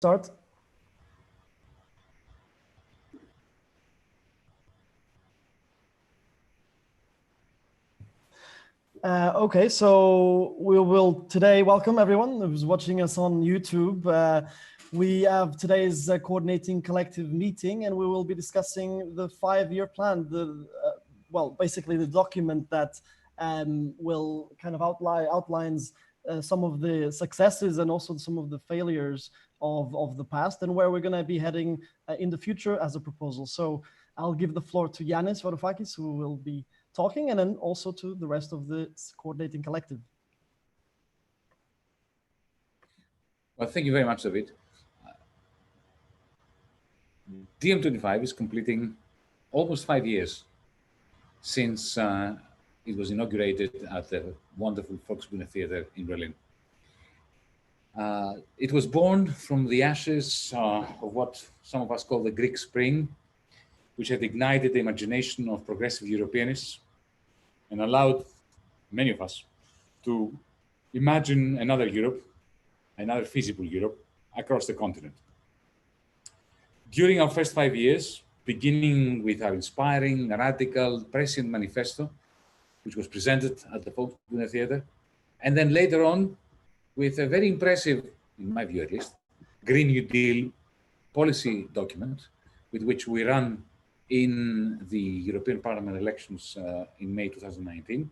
Start. Okay, so we will today welcome everyone who's watching us on YouTube. We have today's coordinating collective meeting, and we will be discussing the 5-year plan. Well, basically the document that will kind of outlines some of the successes and also some of the failures of the past, and where we're going to be heading in the future as a proposal. So I'll give the floor to Yanis Varoufakis, who will be talking, and then also to the rest of the coordinating collective. Well, thank you very much, David. DiEM25 is completing almost 5 years since it was inaugurated at the wonderful Volksbühne Theater in Berlin. It was born from the ashes of what some of us call the Greek Spring, which had ignited the imagination of progressive Europeanists and allowed many of us to imagine another Europe, another feasible Europe across the continent. During our first 5 years, beginning with our inspiring, radical, prescient manifesto, which was presented at the Volksbühne Theater, and then later on with a very impressive, in my view at least, Green New Deal policy document, with which we ran in the European Parliament elections in May 2019,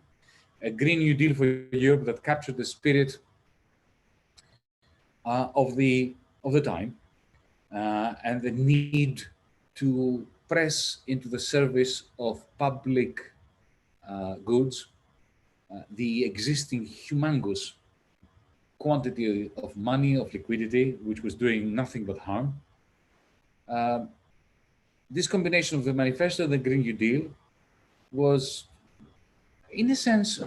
a Green New Deal for Europe that captured the spirit of the time and the need to press into the service of public goods the existing humongous quantity of money, of liquidity, which was doing nothing but harm. This combination of the manifesto and the Green New Deal was, in a sense,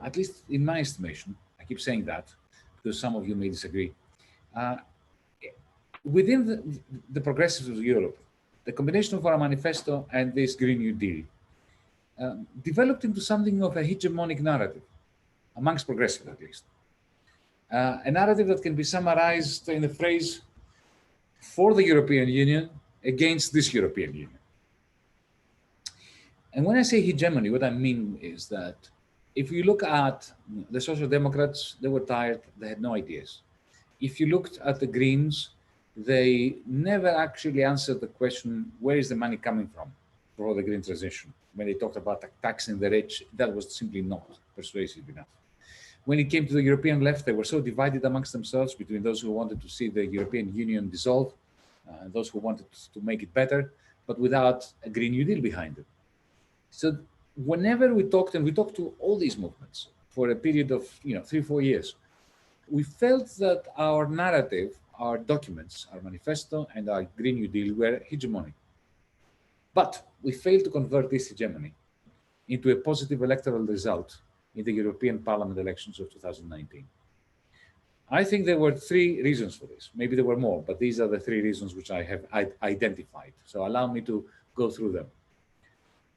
at least in my estimation, I keep saying that because some of you may disagree, within the progressives of Europe, the combination of our manifesto and this Green New Deal developed into something of a hegemonic narrative, amongst progressives at least. A narrative that can be summarized in the phrase, for the European Union against this European Union. And when I say hegemony, what I mean is that if you look at the Social Democrats, they were tired, they had no ideas. If you looked at the Greens, they never actually answered the question, where is the money coming from for the green transition? When they talked about taxing the rich, that was simply not persuasive enough. When it came to the European left, they were so divided amongst themselves between those who wanted to see the European Union dissolve and those who wanted to make it better, but without a Green New Deal behind it. So whenever we talked, and we talked to all these movements for a period of 3-4 years, we felt that our narrative, our documents, our manifesto and our Green New Deal were hegemonic. But we failed to convert this hegemony into a positive electoral result in the European Parliament elections of 2019. I think there were 3 reasons for this. Maybe there were more, but these are the 3 reasons which I have identified. So allow me to go through them.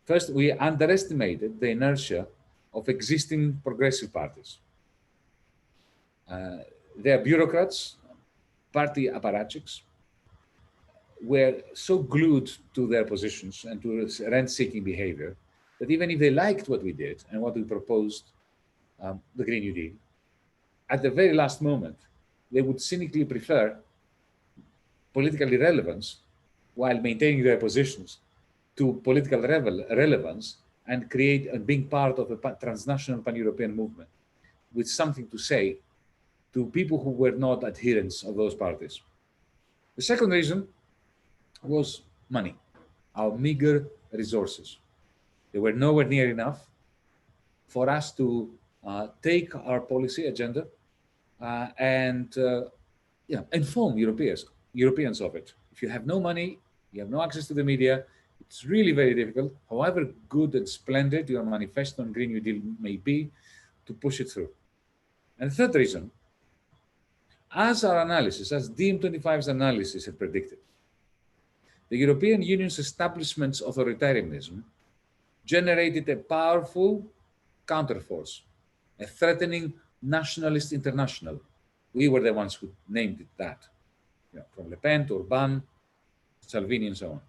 First, we underestimated the inertia of existing progressive parties. Their bureaucrats, party apparatchiks, were so glued to their positions and to rent-seeking behavior that even if they liked what we did and what we proposed, the Green New Deal, at the very last moment, they would cynically prefer political irrelevance while maintaining their positions to political relevance and create and being part of a transnational pan-European movement with something to say to people who were not adherents of those parties. The second reason was money, our meager resources. They were nowhere near enough for us to take our policy agenda and inform Europeans of it. If you have no money, you have no access to the media, it's really very difficult, however good and splendid your manifesto and Green New Deal may be, to push it through. And the third reason, as our analysis, as DiEM25's analysis had predicted, the European Union's establishment's authoritarianism generated a powerful counterforce, a threatening nationalist international. We were the ones who named it that, Le Pen, Orbán, Salvini, and so on.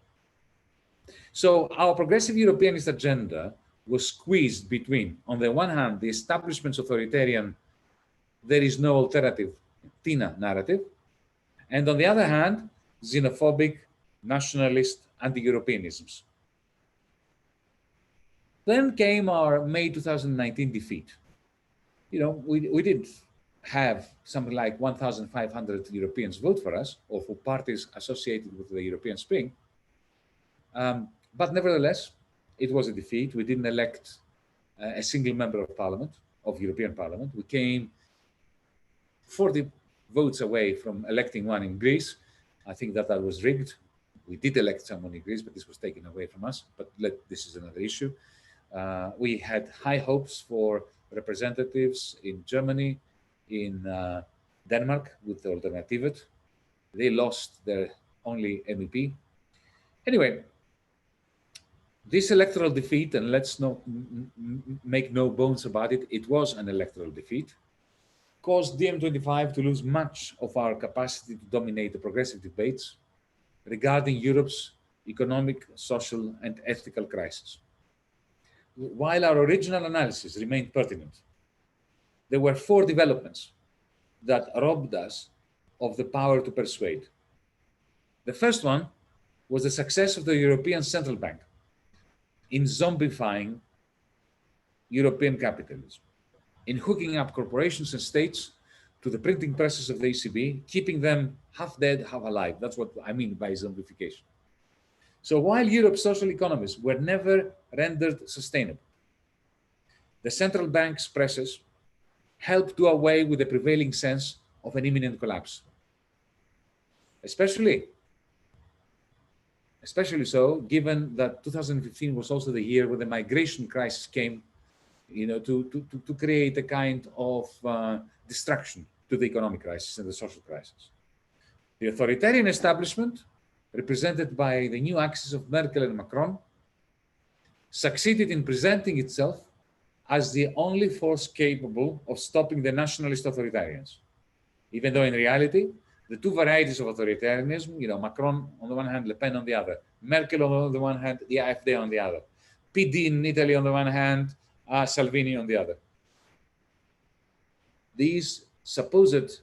So our progressive Europeanist agenda was squeezed between, on the one hand, the establishment's authoritarian, there is no alternative, TINA narrative, and on the other hand, xenophobic, nationalist, anti-Europeanisms. Then came our May 2019 defeat. You know, we did have something like 1,500 Europeans vote for us, or for parties associated with the European Spring. But nevertheless, it was a defeat. We didn't elect a single member of parliament, of European Parliament. We came 40 votes away from electing one in Greece. I think that was rigged. We did elect someone in Greece, but this was taken away from us. But this is another issue. We had high hopes for representatives in Germany, in Denmark with the Alternativet. They lost their only MEP. Anyway, this electoral defeat, and let's not make no bones about it, it was an electoral defeat, caused DiEM25 to lose much of our capacity to dominate the progressive debates regarding Europe's economic, social, and ethical crisis. While our original analysis remained pertinent, there were 4 developments that robbed us of the power to persuade. The first one was the success of the European Central Bank in zombifying European capitalism, in hooking up corporations and states to the printing presses of the ECB, keeping them half dead, half alive. That's what I mean by zombification. So while Europe's social economies were never rendered sustainable, the central bank's presses helped do away with the prevailing sense of an imminent collapse. Especially so, given that 2015 was also the year where the migration crisis came, to create a kind of distraction to the economic crisis and the social crisis. The authoritarian establishment, represented by the new axis of Merkel and Macron, succeeded in presenting itself as the only force capable of stopping the nationalist authoritarians, even though in reality, the 2 varieties of authoritarianism, Macron on the one hand, Le Pen on the other, Merkel on the one hand, the AfD on the other, PD in Italy on the one hand, Salvini on the other. These supposed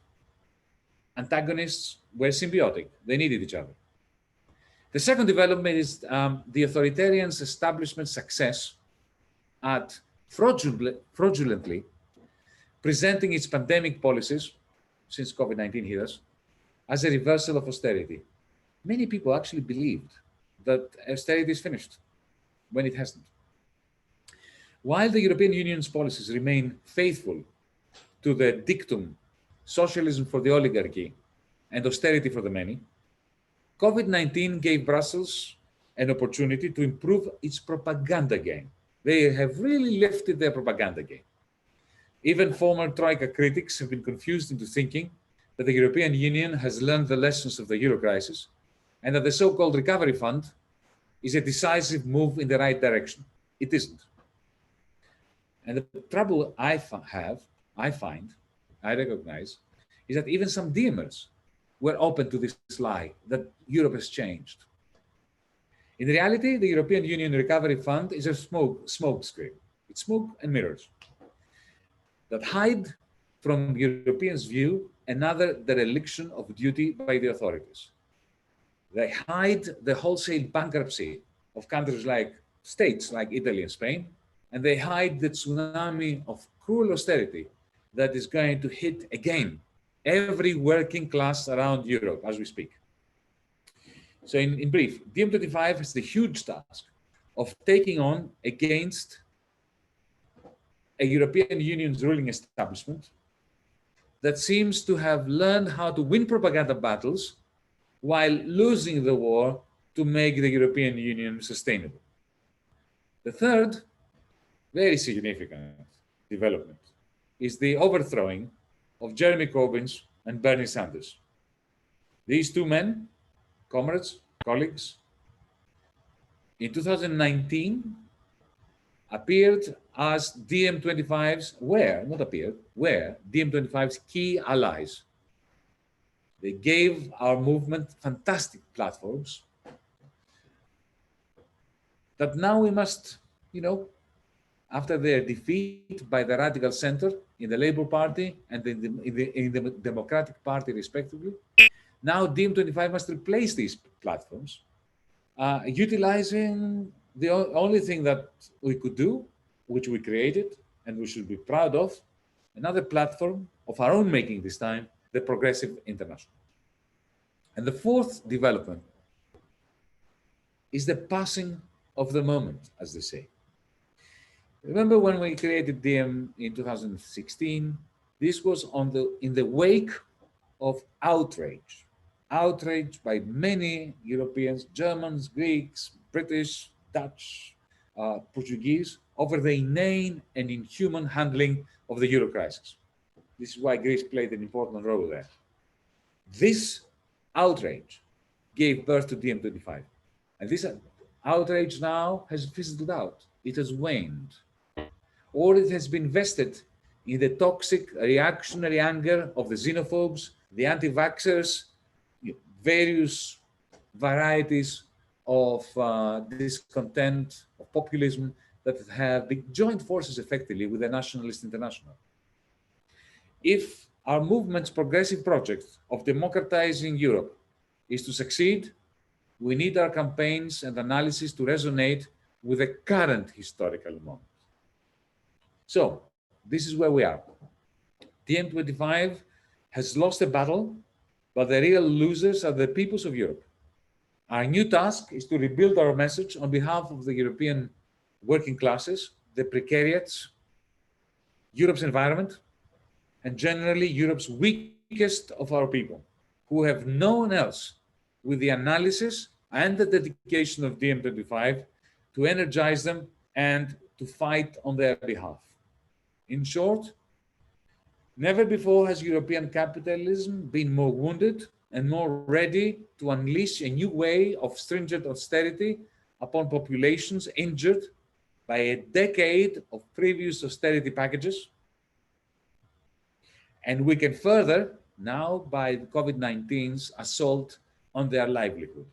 antagonists were symbiotic. They needed each other. The second development is the authoritarian establishment's success at fraudulently presenting its pandemic policies, since COVID-19 hit us, as a reversal of austerity. Many people actually believed that austerity is finished, when it hasn't. While the European Union's policies remain faithful to the dictum, socialism for the oligarchy and austerity for the many, COVID-19 gave Brussels an opportunity to improve its propaganda game. They have really lifted their propaganda game. Even former Troika critics have been confused into thinking that the European Union has learned the lessons of the Euro crisis and that the so-called recovery fund is a decisive move in the right direction. It isn't. And the trouble I recognize, is that even some DiEMers were open to this lie that Europe has changed. In reality, the European Union Recovery Fund is a smoke screen. It's smoke and mirrors that hide from Europeans' view another dereliction of duty by the authorities. They hide the wholesale bankruptcy of countries like states like Italy and Spain, and they hide the tsunami of cruel austerity that is going to hit again every working class around Europe as we speak. So in brief, DiEM25 has the huge task of taking on against a European Union's ruling establishment that seems to have learned how to win propaganda battles while losing the war to make the European Union sustainable. The third, very significant development is the overthrowing of Jeremy Corbyn's and Bernie Sanders. These 2 men, comrades, colleagues, in 2019 appeared as DiEM25's, were DiEM25's key allies. They gave our movement fantastic platforms that now we must, after their defeat by the radical center in the Labour Party and in the Democratic Party, respectively, now DiEM25 must replace these platforms, utilizing the only thing that we could do, which we created and we should be proud of, another platform of our own making this time, the Progressive International. And the fourth development is the passing of the moment, as they say. Remember when we created DiEM in 2016, this was in the wake of outrage by many Europeans, Germans, Greeks, British, Dutch, Portuguese, over the inane and inhuman handling of the Euro crisis. This is why Greece played an important role there. This outrage gave birth to DiEM25. And this outrage now has fizzled out. It has waned. Or it has been vested in the toxic reactionary anger of the xenophobes, the anti-vaxxers, various varieties of discontent, of populism that have joined forces effectively with the Nationalist International. If our movement's progressive project of democratizing Europe is to succeed, we need our campaigns and analysis to resonate with the current historical moment. So, this is where we are. DiEM25 has lost a battle, but the real losers are the peoples of Europe. Our new task is to rebuild our message on behalf of the European working classes, the precariats, Europe's environment, and generally Europe's weakest of our people, who have no one else with the analysis and the dedication of DiEM25 to energize them and to fight on their behalf. In short, never before has European capitalism been more wounded and more ready to unleash a new way of stringent austerity upon populations injured by a decade of previous austerity packages. And we can further now by COVID-19's assault on their livelihood.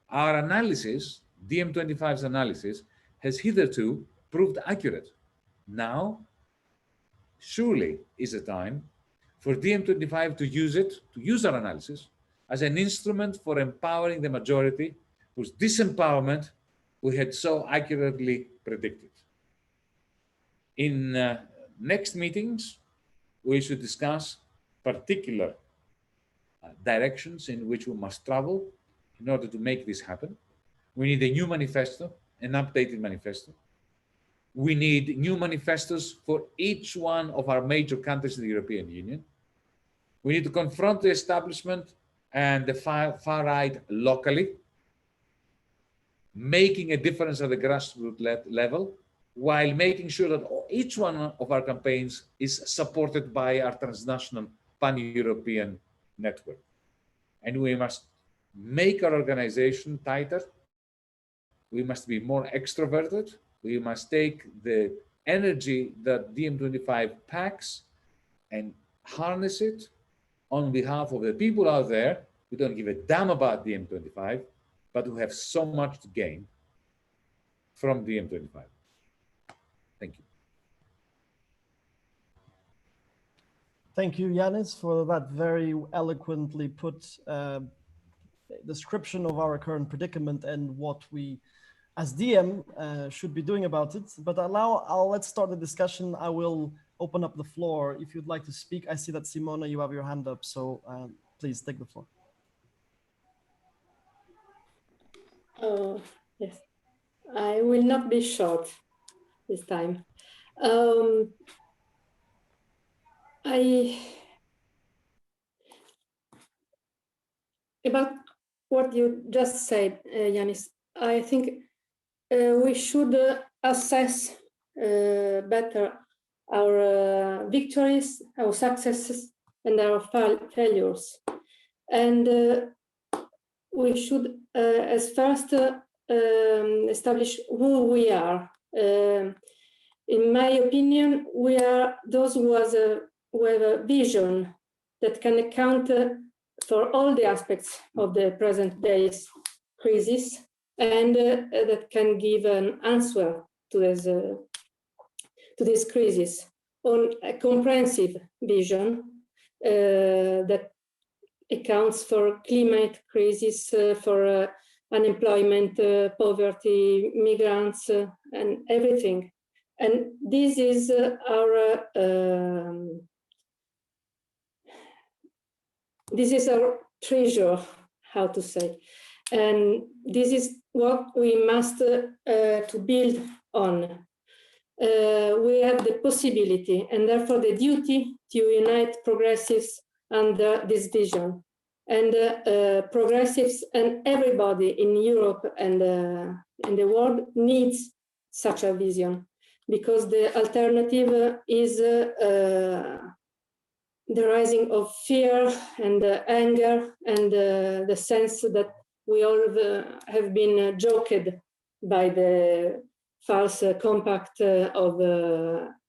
Our analysis, DiEM25's analysis, has hitherto proved accurate. Now, surely is a time for DiEM25 to use our analysis as an instrument for empowering the majority whose disempowerment we had so accurately predicted. In next meetings, we should discuss particular directions in which we must travel in order to make this happen. We need a new manifesto, an updated manifesto. We need new manifestos for each one of our major countries in the European Union. We need to confront the establishment and the far right locally, making a difference at the grassroots level, while making sure that each one of our campaigns is supported by our transnational pan-European network. And we must make our organization tighter. We must be more extroverted. We must take the energy that DiEM25 packs and harness it on behalf of the people out there who don't give a damn about DiEM25, but who have so much to gain from DiEM25. Thank you. Thank you, Yanis, for that very eloquently put description of our current predicament and what we, as DiEM, should be doing about it. But let's start the discussion. I will open up the floor if you'd like to speak. I see that Simona, you have your hand up, so please take the floor. Yes, I will not be short this time. About what you just said, Yanis, I think we should assess better our victories, our successes, and our failures. And we should, as first, establish who we are. In my opinion, we are those who have a vision that can counter for all the aspects of the present day's crisis, and that can give an answer to this crisis on a comprehensive vision that accounts for climate crisis, for unemployment, poverty, migrants, and everything. And this is our treasure, how to say, and this is what we must to build on. We have the possibility and therefore the duty to unite progressives under this vision. And progressives and everybody in Europe and in the world needs such a vision, because the alternative is the rising of fear and anger and the sense that we all have been joked by the false compact of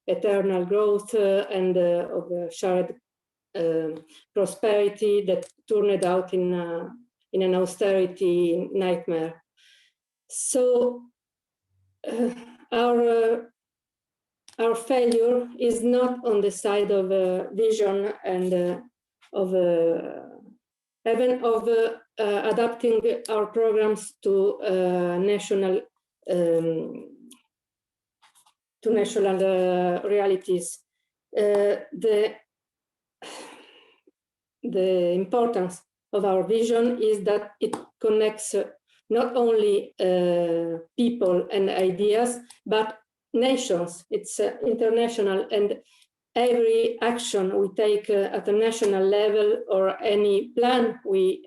eternal growth and of shared prosperity that turned out in an austerity nightmare. So our failure is not on the side of vision and of even of adapting our programs to national realities. The importance of our vision is that it connects not only people and ideas, but nations. It's international, and every action we take at a national level or any plan we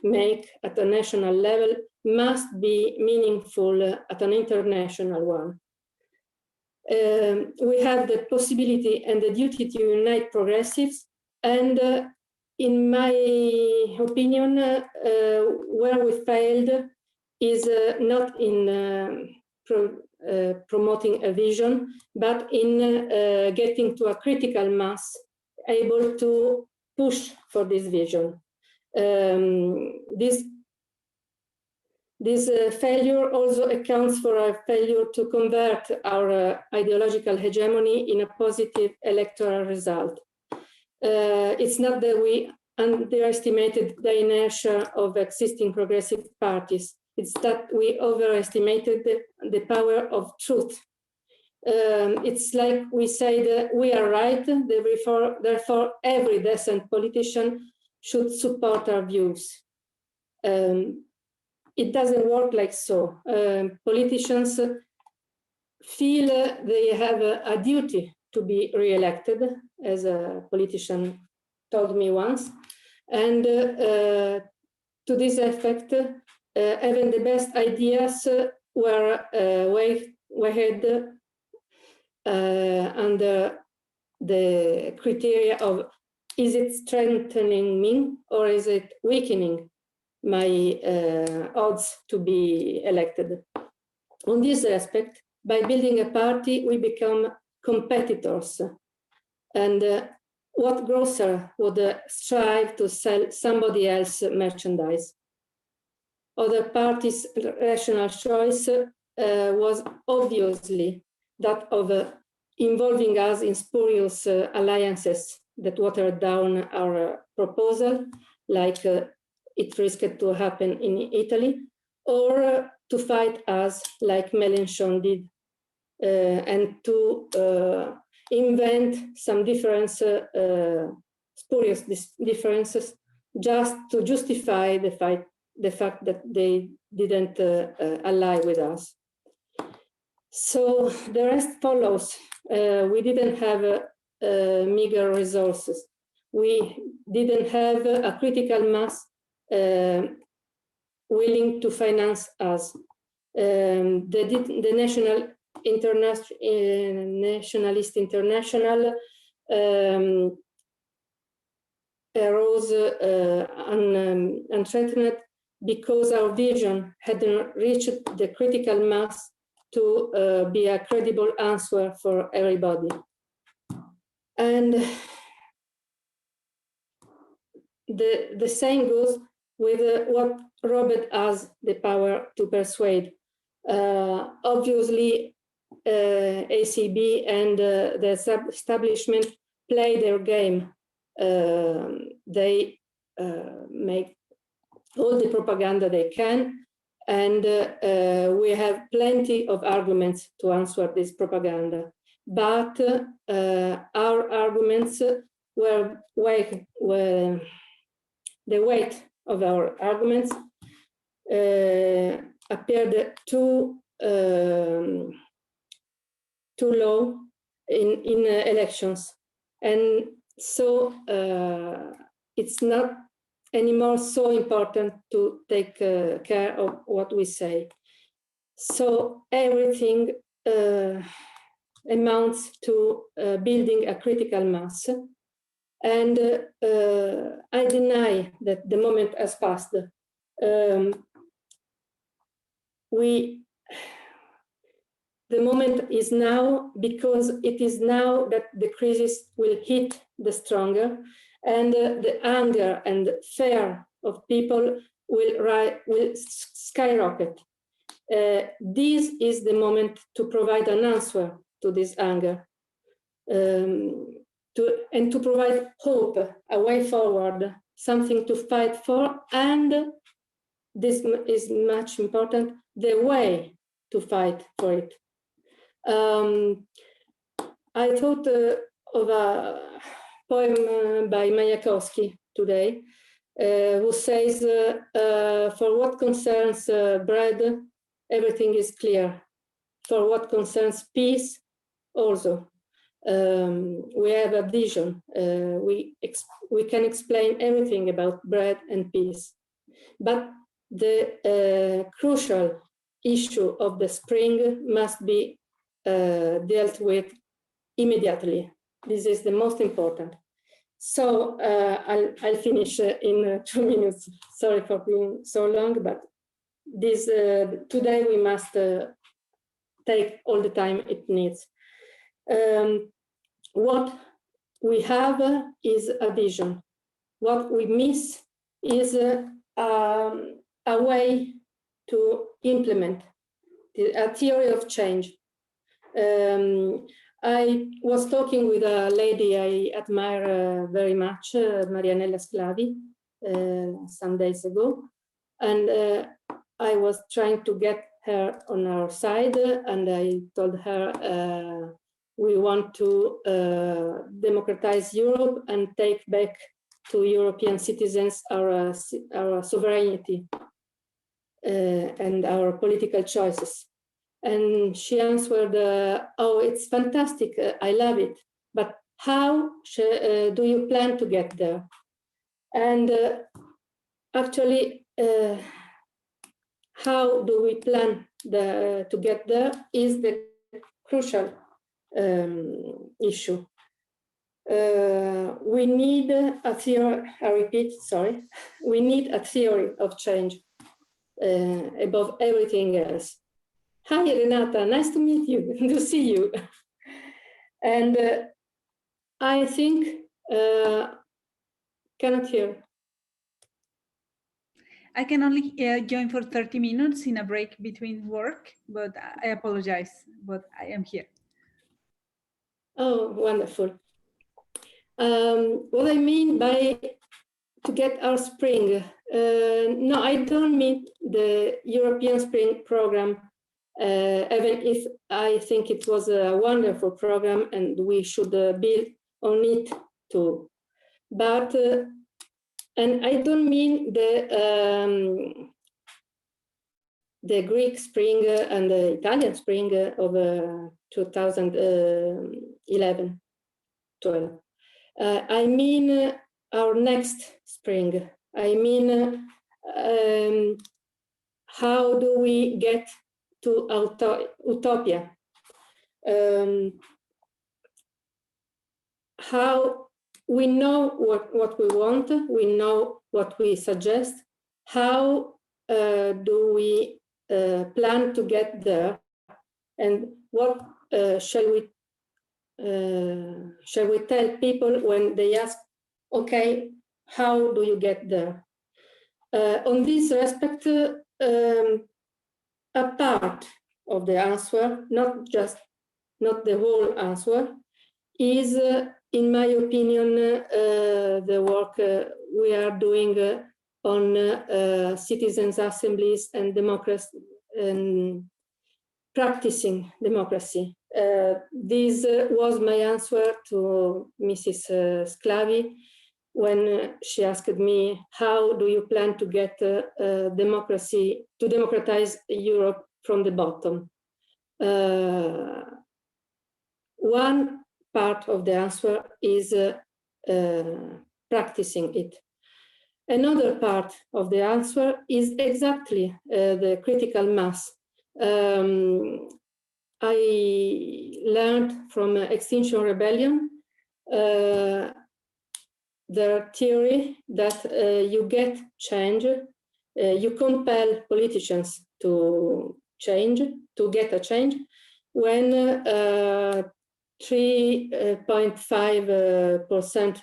make at a national level must be meaningful at an international one. We have the possibility and the duty to unite progressives, and in my opinion, where we failed is not in promoting a vision, but in getting to a critical mass able to push for this vision. This failure also accounts for our failure to convert our ideological hegemony in a positive electoral result. It's not that we underestimated the inertia of existing progressive parties. It's that we overestimated the power of truth. It's like we say that we are right, therefore every decent politician should support our views. It doesn't work like so. Politicians feel they have a duty to be re-elected, as a politician told me once. And to this effect, even the best ideas were weighed under the criteria of, is it strengthening me or is it weakening my odds to be elected? On this aspect, by building a party, we become competitors. And what grocer would strive to sell somebody else's merchandise? Other parties' rational choice was obviously that of involving us in spurious alliances that watered down our proposal, like it risked to happen in Italy, or to fight us like Mélenchon did, and to invent some spurious differences just to justify the fact that they didn't ally with us. So the rest follows. We didn't have meager resources. We didn't have a critical mass willing to finance us. The Nationalist International arose unthreatened because our vision hadn't reached the critical mass to be a credible answer for everybody. And the same goes with what Robert has the power to persuade. Obviously, ACB and the establishment play their game. They make all the propaganda they can, and we have plenty of arguments to answer this propaganda. But our arguments were the weight of our arguments appeared too low in elections, and so it's not anymore so important to take care of what we say. So everything amounts to building a critical mass. And I deny that the moment has passed. The moment is now, because it is now that the crisis will hit the stronger, and the anger and fear of people will skyrocket. This is the moment to provide an answer to this anger, and to provide hope, a way forward, something to fight for, and this is much important, the way to fight for it. I thought of a poem by Mayakovsky today, who says, for what concerns bread, everything is clear. For what concerns peace, also. We have a vision. We can explain everything about bread and peace. But the crucial issue of the spring must be dealt with immediately. This is the most important. So I'll finish in 2 minutes. Sorry for being so long, but this today we must take all the time it needs. What we have is a vision. What we miss is a way to implement a theory of change. I was talking with a lady I admire very much, Marianella Sclavi, some days ago, and I was trying to get her on our side, and I told her we want to democratize Europe and take back to European citizens our sovereignty and our political choices. And she answered, oh, it's fantastic, I love it, but how do you plan to get there? And actually, how do we plan to get there is the crucial issue. We need a theory, I repeat, sorry, we need a theory of change above everything else. Hi, Renata, nice to meet you, to see you. And I think, cannot hear. I can only join for 30 minutes in a break between work, but I apologize, but I am here. Oh, wonderful. What I mean by to get our spring, no, I don't mean the European Spring Program, even if I think it was a wonderful program and we should build on it too. But, and I don't mean the Greek Spring and the Italian Spring of 2011, 12. I mean our next spring. I mean, how do we get to utopia? How we know what we want, we know what we suggest. How do we plan to get there? And what shall we tell people when they ask, okay, How do you get there? On this respect, a part of the answer, not the whole answer, is, in my opinion, the work we are doing on citizens' assemblies and democracy, and practicing democracy. This was my answer to Mrs. Sclavi when she asked me, how do you plan to get democracy, to democratize Europe from the bottom? One part of the answer is practicing it. Another part of the answer is exactly the critical mass. I learned from Extinction Rebellion the theory that you get change, you compel politicians to change, to get a change, when 3.5%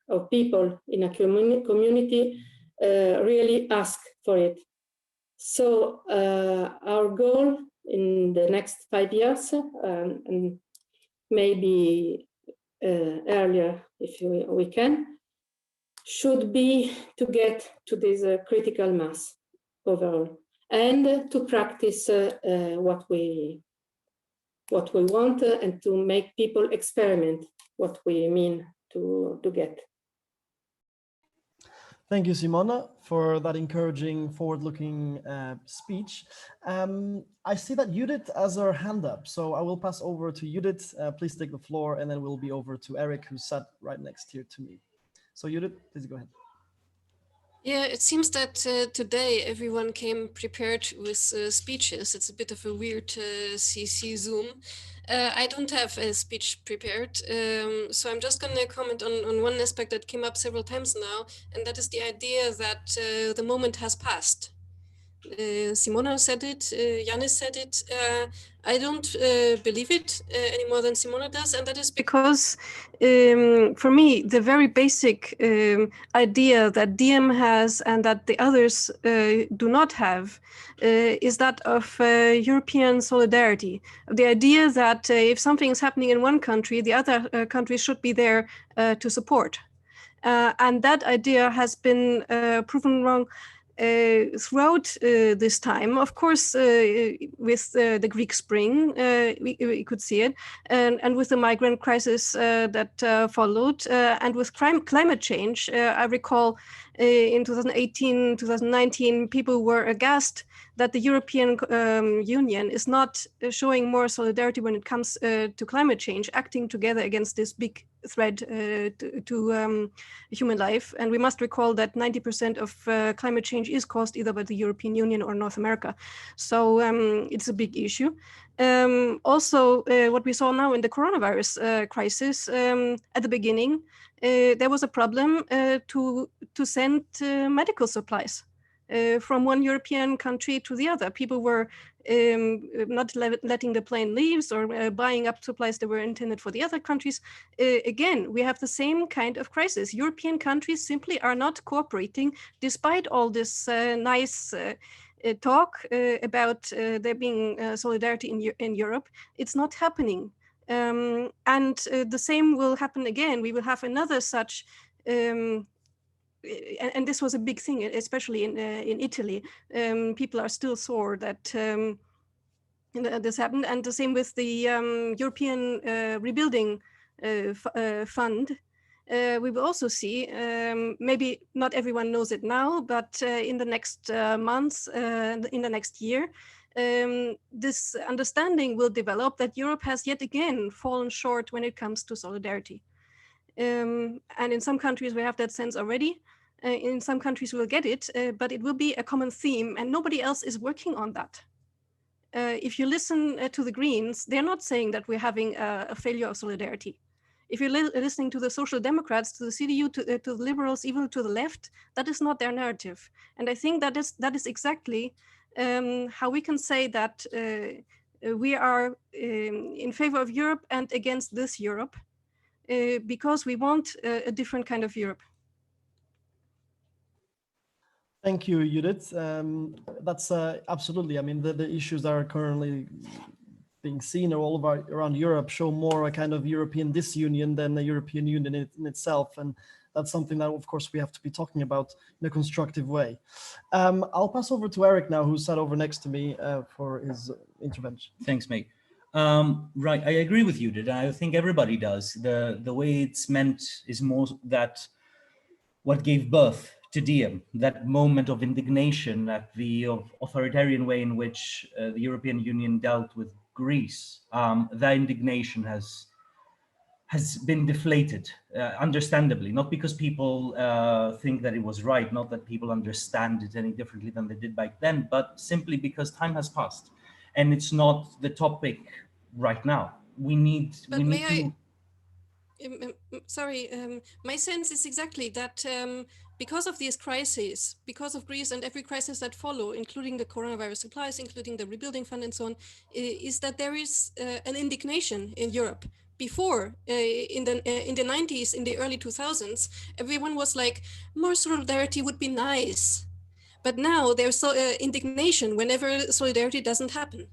of people in a community really ask for it. So our goal in the next 5 years, and maybe earlier if we can, should be to get to this critical mass overall, and to practice what we want, and to make people experiment what we mean to get. Thank you, Simona, for that encouraging, forward-looking speech. I see that Judith has her hand up, so I will pass over to Judith. Please take the floor, and then we'll be over to Eric, who sat right next here to me. So Judith, please go ahead. Yeah, it seems that today everyone came prepared with speeches. It's a bit of a weird CC Zoom. I don't have a speech prepared, so I'm just going to comment on one aspect that came up several times now, and that is the idea that the moment has passed. Simona said it, Yanis said it. I don't believe it any more than Simona does, and that is because, for me, the very basic idea that DiEM has and that the others do not have is that of European solidarity. The idea that if something is happening in one country, the other countries should be there to support. And that idea has been proven wrong throughout this time. Of course, with the Greek Spring, we could see it, and with the migrant crisis that followed, and with climate change. I recall in 2018, 2019, people were aghast that the European Union is not showing more solidarity when it comes to climate change, acting together against this big threat to human life. And we must recall that 90% of climate change is caused either by the European Union or North America. So it's a big issue. Also, what we saw now in the coronavirus crisis, at the beginning, there was a problem to send medical supplies from one European country to the other. People were not letting the plane leave, or buying up supplies that were intended for the other countries. Again, we have the same kind of crisis. European countries simply are not cooperating, despite all this nice talk about there being solidarity in Europe. It's not happening. And the same will happen again. We will have another such and this was a big thing, especially in Italy. People are still sore that this happened, and the same with the European Rebuilding Fund. We will also see, maybe not everyone knows it now, but in the next months, in the next year, this understanding will develop that Europe has yet again fallen short when it comes to solidarity. And in some countries we have that sense already. In some countries we'll get it, but it will be a common theme, and nobody else is working on that. If you listen to the Greens, they're not saying that we're having a failure of solidarity. If you're listening to the Social Democrats, to the CDU, to the Liberals, even to the left, that is not their narrative. And I think that is exactly how we can say that we are in favor of Europe and against this Europe, because we want a different kind of Europe. Thank you, Judith. That's absolutely. I mean, the issues that are currently being seen all around Europe show more a kind of European disunion than the European Union in itself, and that's something that, of course, we have to be talking about in a constructive way. I'll pass over to Eric now, who sat over next to me for his intervention. Thanks, mate. Right, I agree with you, I think everybody does. The way it's meant is more that what gave birth to DiEM, that moment of indignation at the authoritarian way in which the European Union dealt with Greece. That indignation has been deflated, understandably, not because people think that it was right, not that people understand it any differently than they did back then, but simply because time has passed and it's not the topic right now. Sorry, my sense is exactly that because of these crises, because of Greece and every crisis that follow, including the coronavirus supplies, including the rebuilding fund and so on, is that there is an indignation in Europe. Before, in the 90s, in the early 2000s, everyone was like, more solidarity would be nice. But now there's indignation whenever solidarity doesn't happen.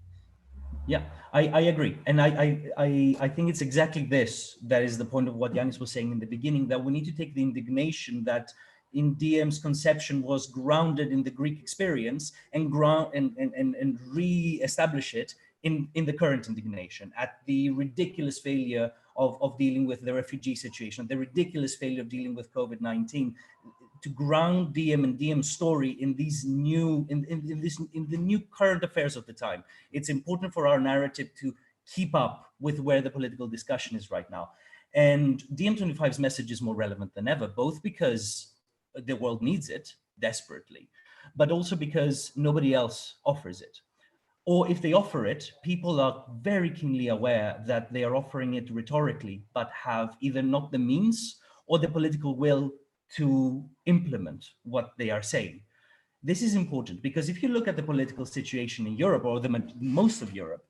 Yeah, I agree. And I think it's exactly this that is the point of what Yanis was saying in the beginning, that we need to take the indignation that in DiEM's conception was grounded in the Greek experience and re-establish it in the current indignation at the ridiculous failure of dealing with the refugee situation, the ridiculous failure of dealing with COVID-19, to ground DiEM and DiEM's story in these new, in the new current affairs of the time. It's important for our narrative to keep up with where the political discussion is right now. And DiEM25's message is more relevant than ever, both because the world needs it desperately, but also because nobody else offers it. Or if they offer it, people are very keenly aware that they are offering it rhetorically, but have either not the means or the political will to implement what they are saying. This is important because if you look at the political situation in Europe, or most of Europe,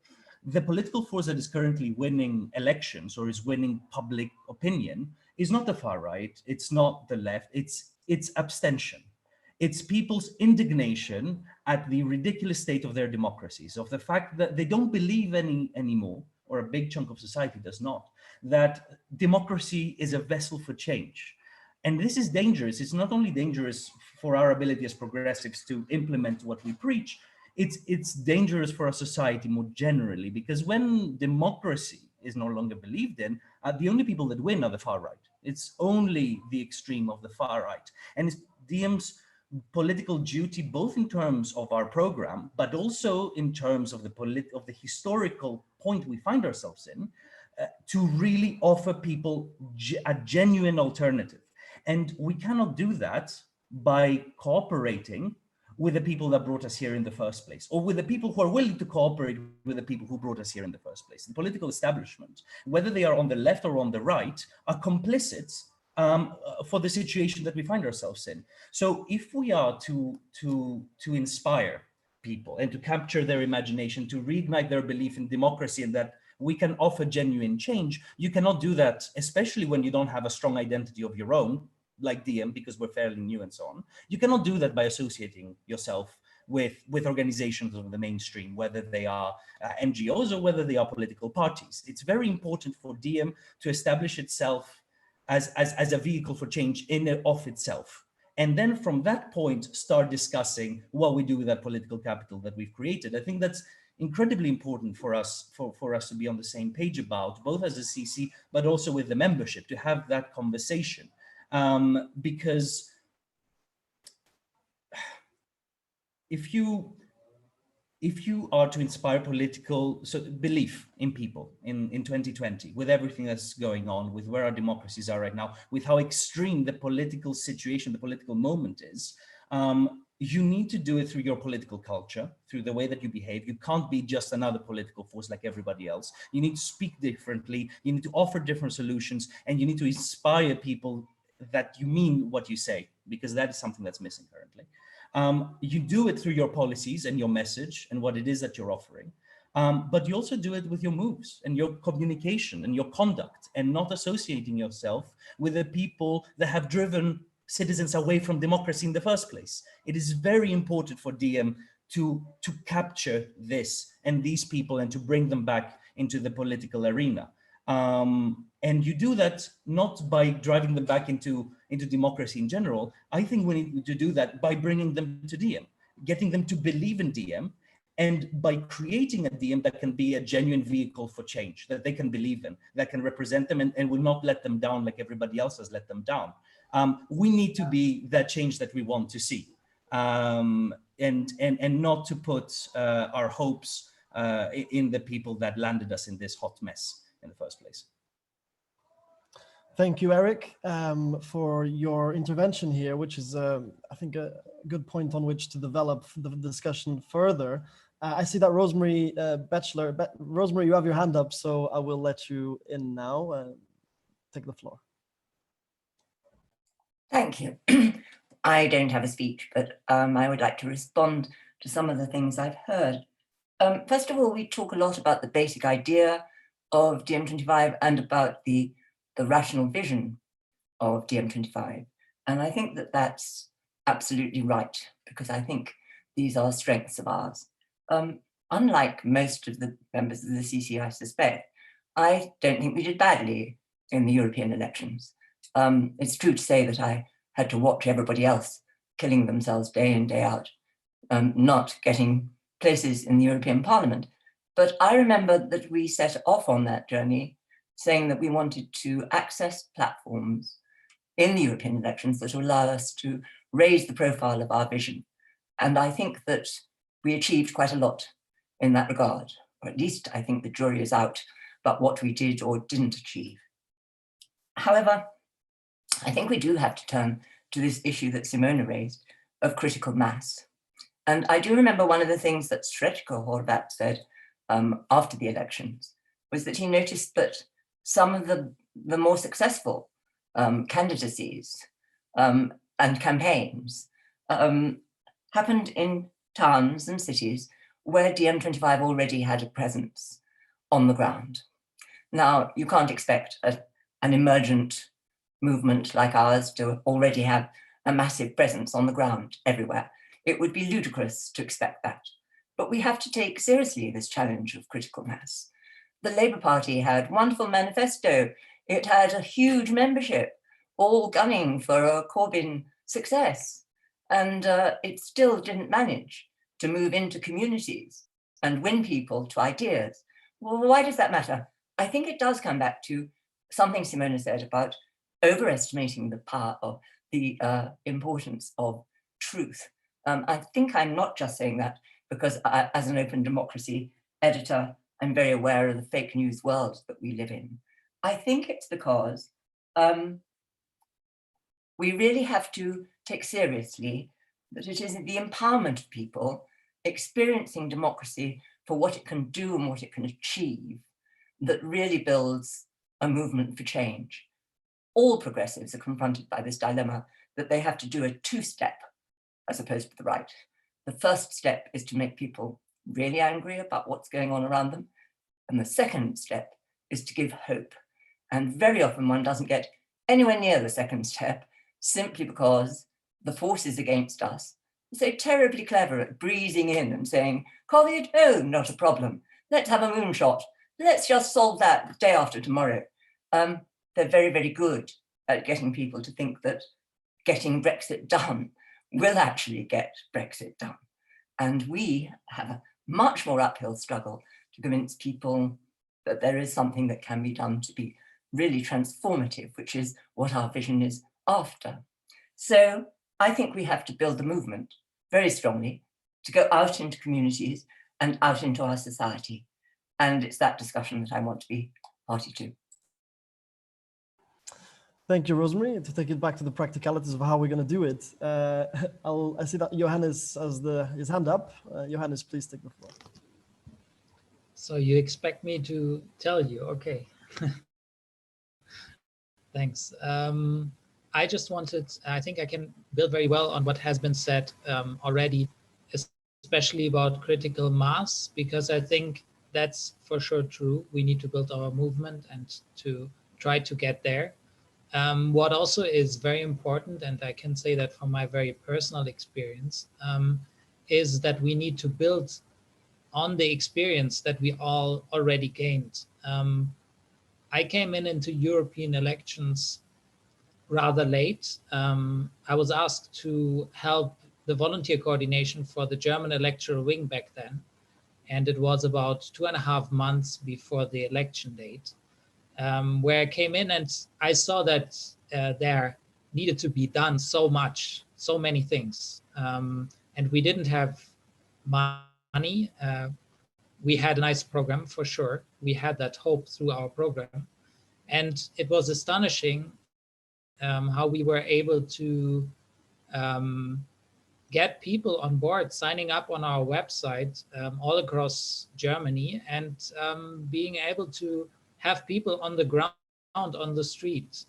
the political force that is currently winning elections or is winning public opinion is not the far right, it's not the left, it's abstention. It's people's indignation at the ridiculous state of their democracies, of the fact that they don't believe anymore, or a big chunk of society does not, that democracy is a vessel for change. And this is dangerous. It's not only dangerous for our ability as progressives to implement what we preach, it's dangerous for our society more generally, because when democracy is no longer believed in, the only people that win are the far right. It's only the extreme of the far right. And it's DiEM's political duty, both in terms of our program, but also in terms of the historical point we find ourselves in, to really offer people a genuine alternative. And we cannot do that by cooperating with the people that brought us here in the first place, or with the people who are willing to cooperate with the people who brought us here in the first place. The political establishment, whether they are on the left or on the right, are complicit for the situation that we find ourselves in. So if we are to inspire people and to capture their imagination, to reignite their belief in democracy and that we can offer genuine change, you cannot do that, especially when you don't have a strong identity of your own, like DiEM, because we're fairly new and so on. You cannot do that by associating yourself with organizations of the mainstream, whether they are NGOs or whether they are political parties. It's very important for DiEM to establish itself as a vehicle for change in and of itself. And then from that point, start discussing what we do with that political capital that we've created. I think that's incredibly important for us, for us to be on the same page about, both as a CC, but also with the membership, to have that conversation. Because if you are to inspire political belief in people in 2020, with everything that's going on, with where our democracies are right now, with how extreme the political situation, the political moment is, you need to do it through your political culture, through the way that you behave. You can't be just another political force like everybody else. You need to speak differently. You need to offer different solutions, and you need to inspire people that you mean what you say, because that is something that's missing currently. You do it through your policies and your message and what it is that you're offering. But you also do it with your moves and your communication and your conduct, and not associating yourself with the people that have driven citizens away from democracy in the first place. It is very important for DiEM to capture this and these people and to bring them back into the political arena. And you do that not by driving them back into democracy in general. I think we need to do that by bringing them to DiEM, getting them to believe in DiEM, and by creating a DiEM that can be a genuine vehicle for change, that they can believe in, that can represent them and will not let them down like everybody else has let them down. We need to be that change that we want to see, and not to put our hopes in the people that landed us in this hot mess in the first place. Thank you, Eric, for your intervention here, which is, I think, a good point on which to develop the discussion further. I see that Rosemary Rosemary, you have your hand up, so I will let you in now. Take the floor. Thank you. I don't have a speech, but I would like to respond to some of the things I've heard. First of all, we talk a lot about the basic idea of DiEM25 and about the rational vision of DiEM25. And I think that that's absolutely right, because I think these are strengths of ours. Unlike most of the members of the CC, I suspect, I don't think we did badly in the European elections. It's true to say that I had to watch everybody else killing themselves day in, day out, not getting places in the European Parliament. But I remember that we set off on that journey saying that we wanted to access platforms in the European elections that allow us to raise the profile of our vision. And I think that we achieved quite a lot in that regard, or at least I think the jury is out about what we did or didn't achieve. However, I think we do have to turn to this issue that Simona raised of critical mass. And I do remember one of the things that Srećko Horvat said after the elections was that he noticed that some of the more successful candidacies and campaigns happened in towns and cities where DiEM25 already had a presence on the ground. Now, you can't expect an emergent movement like ours to already have a massive presence on the ground everywhere. It would be ludicrous to expect that. But we have to take seriously this challenge of critical mass. The Labour Party had a wonderful manifesto. It had a huge membership, all gunning for a Corbyn success. And it still didn't manage to move into communities and win people to ideas. Well, why does that matter? I think it does come back to something Simona said about overestimating the power of the importance of truth. I think I'm not just saying that because as an open democracy editor, I'm very aware of the fake news world that we live in. I think it's because we really have to take seriously that it is the empowerment of people experiencing democracy for what it can do and what it can achieve that really builds a movement for change. All progressives are confronted by this dilemma that they have to do a two-step as opposed to the right. The first step is to make people really angry about what's going on around them. And the second step is to give hope. And very often one doesn't get anywhere near the second step simply because the forces against us are so terribly clever at breezing in and saying, COVID, oh, not a problem. Let's have a moonshot. Let's just solve that the day after tomorrow. They're very, very good at getting people to think that getting Brexit done will actually get Brexit done. And we have a much more uphill struggle to convince people that there is something that can be done to be really transformative, which is what our vision is after. So I think we have to build the movement very strongly to go out into communities and out into our society. And it's that discussion that I want to be party to. Thank you, Rosemary. To take it back to the practicalities of how we're going to do it, I see that Johannes has his hand up. Johannes, please take the floor. So you expect me to tell you, okay. Thanks. I just wanted, I think I can build very well on what has been said already, especially about critical mass, because I think that's for sure true. We need to build our movement and to try to get there. What also is very important, and I can say that from my very personal experience, is that we need to build on the experience that we all already gained. I came into European elections rather late. I was asked to help the volunteer coordination for the German electoral wing back then. And it was about 2.5 months before the election date, where I came in and I saw that there needed to be done so much, so many things. And we didn't have money. We had a nice program for sure. We had that hope through our program. And it was astonishing how we were able to get people on board, signing up on our website all across Germany, and being able to have people on the ground, on the street.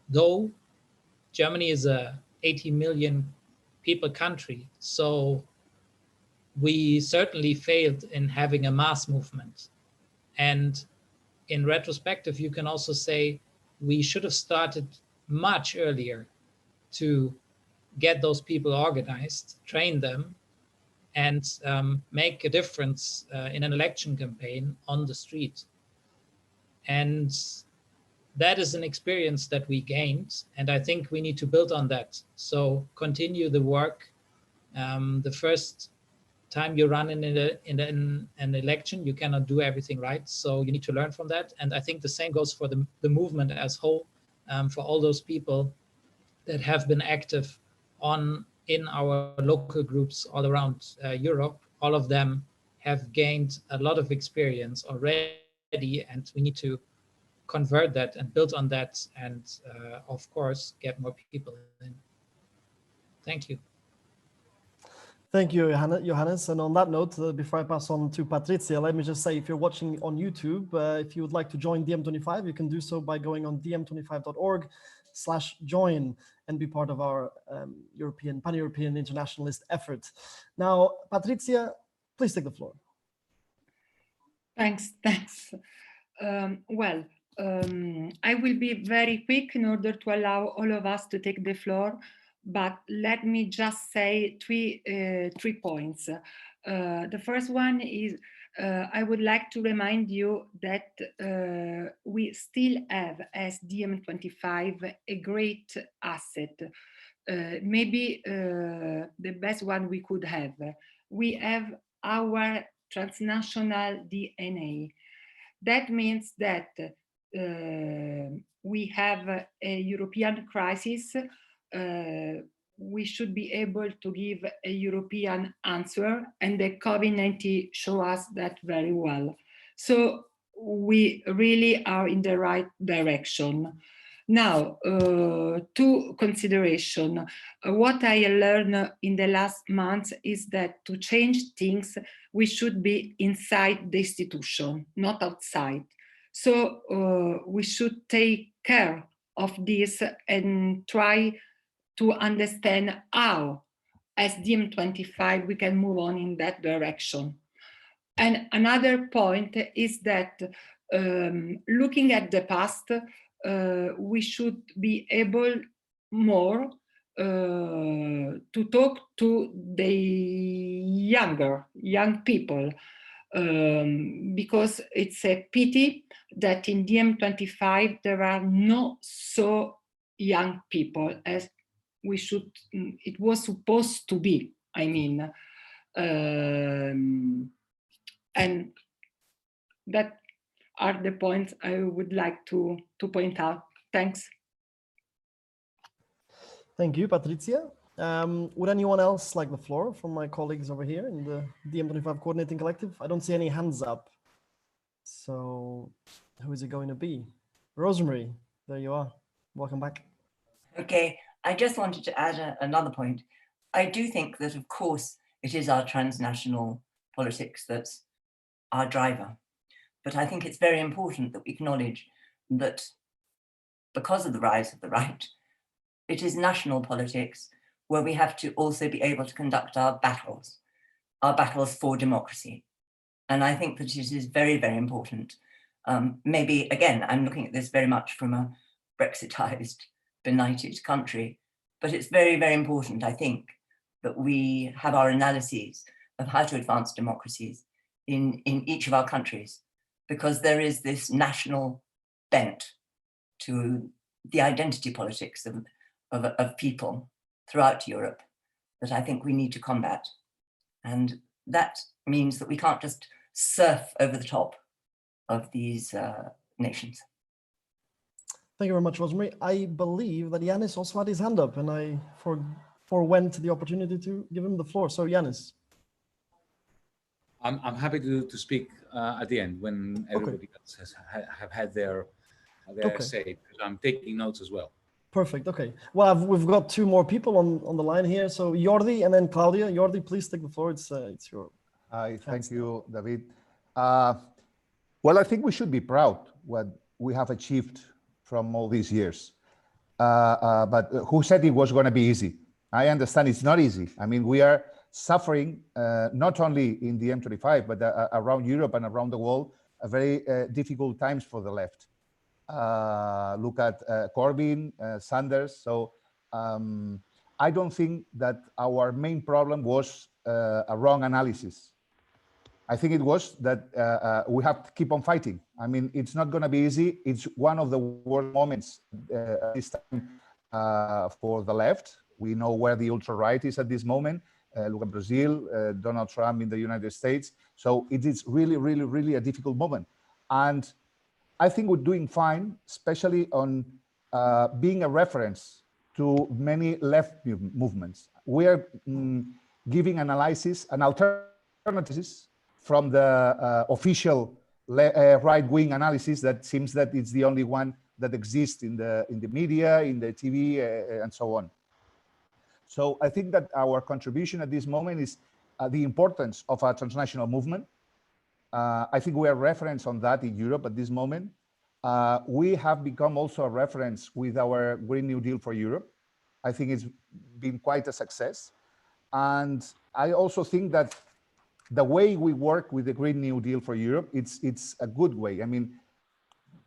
Though Germany is a 80 million people country, so we certainly failed in having a mass movement. And in retrospective, you can also say we should have started much earlier to get those people organized, train them, and make a difference in an election campaign on the street. And that is an experience that we gained, and I think we need to build on that. So continue the work. The first time you run in an election, you cannot do everything right. So you need to learn from that. And I think the same goes for the movement as whole, for all those people that have been active in our local groups all around Europe. All of them have gained a lot of experience already, and we need to convert that and build on that, and of course, get more people in. Thank you. Thank you, Johannes. And on that note, before I pass on to Patrizia, let me just say, if you're watching on YouTube, if you would like to join DiEM25, you can do so by going on diem25.org/join and be part of our pan-European internationalist effort. Now, Patrizia, please take the floor. Thanks. I will be very quick in order to allow all of us to take the floor. But let me just say three points. The first one is I would like to remind you that we still have, as DiEM25, a great asset, maybe the best one we could have. We have our transnational DNA. That means that we have a European crisis. We should be able to give a European answer, and the COVID-19 show us that very well. So we really are in the right direction. Now, to consideration, what I learned in the last months is that to change things, we should be inside the institution, not outside. So we should take care of this and try to understand how, as DiEM25, we can move on in that direction. And another point is that looking at the past, we should be able more to talk to the young people, because it's a pity that in DiEM25 there are no so young people as we should, it was supposed to be, I mean. And that are the points I would like to point out. Thanks. Thank you, Patrizia. Would anyone else like the floor from my colleagues over here in the DiEM25 Coordinating Collective? I don't see any hands up. So who is it going to be? Rosemary, there you are. Welcome back. Okay, I just wanted to add another point. I do think that, of course, it is our transnational politics that's our driver. But I think it's very important that we acknowledge that because of the rise of the right, it is national politics where we have to also be able to conduct our battles for democracy. And I think that it is very, very important Maybe, again, I'm looking at this very much from a Brexitized, benighted country, but it's very, very important, I think, that we have our analyses of how to advance democracies in each of our countries, because there is this national bent to the identity politics of people throughout Europe that I think we need to combat. And that means that we can't just surf over the top of these nations. Thank you very much, Rosemary. I believe that Yanis also had his hand up, and I forwent the opportunity to give him the floor. So Yanis. I'm happy to speak at the end when everybody else have had their say, because I'm taking notes as well. Perfect. Okay. Well, we've got two more people on the line here. So Jordi and then Claudia. Jordi, please take the floor. It's your. Hi. Thank you, David. Well, I think we should be proud what we have achieved from all these years. But who said it was going to be easy? I understand it's not easy. I mean, we are suffering not only in the DiEM25, but around Europe and around the world, very difficult times for the left. Look at Corbyn, Sanders. So I don't think that our main problem was a wrong analysis. I think it was that we have to keep on fighting. I mean, it's not going to be easy. It's one of the worst moments this time for the left. We know where the ultra-right is at this moment. Look at Brazil, Donald Trump in the United States. So it is really, really, really a difficult moment. And I think we're doing fine, especially on being a reference to many left movements. We are giving analysis and alternatives from the official right-wing analysis that seems that it's the only one that exists in the media, in the TV, and so on. So I think that our contribution at this moment is the importance of a transnational movement. I think we are reference on that in Europe at this moment. We have become also a reference with our Green New Deal for Europe. I think it's been quite a success. And I also think that the way we work with the Green New Deal for Europe, it's a good way. I mean,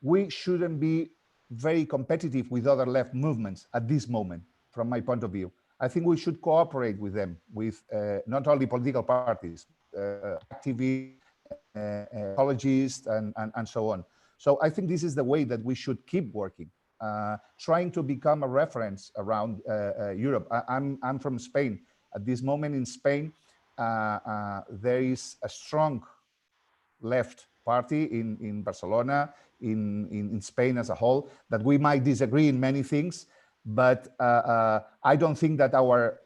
we shouldn't be very competitive with other left movements at this moment, from my point of view. I think we should cooperate with them, with not only political parties, activists, ecologists, and so on. So I think this is the way that we should keep working, trying to become a reference around Europe. I'm from Spain. At this moment in Spain, there is a strong left party in Barcelona, in Spain as a whole, that we might disagree in many things, but I don't think that our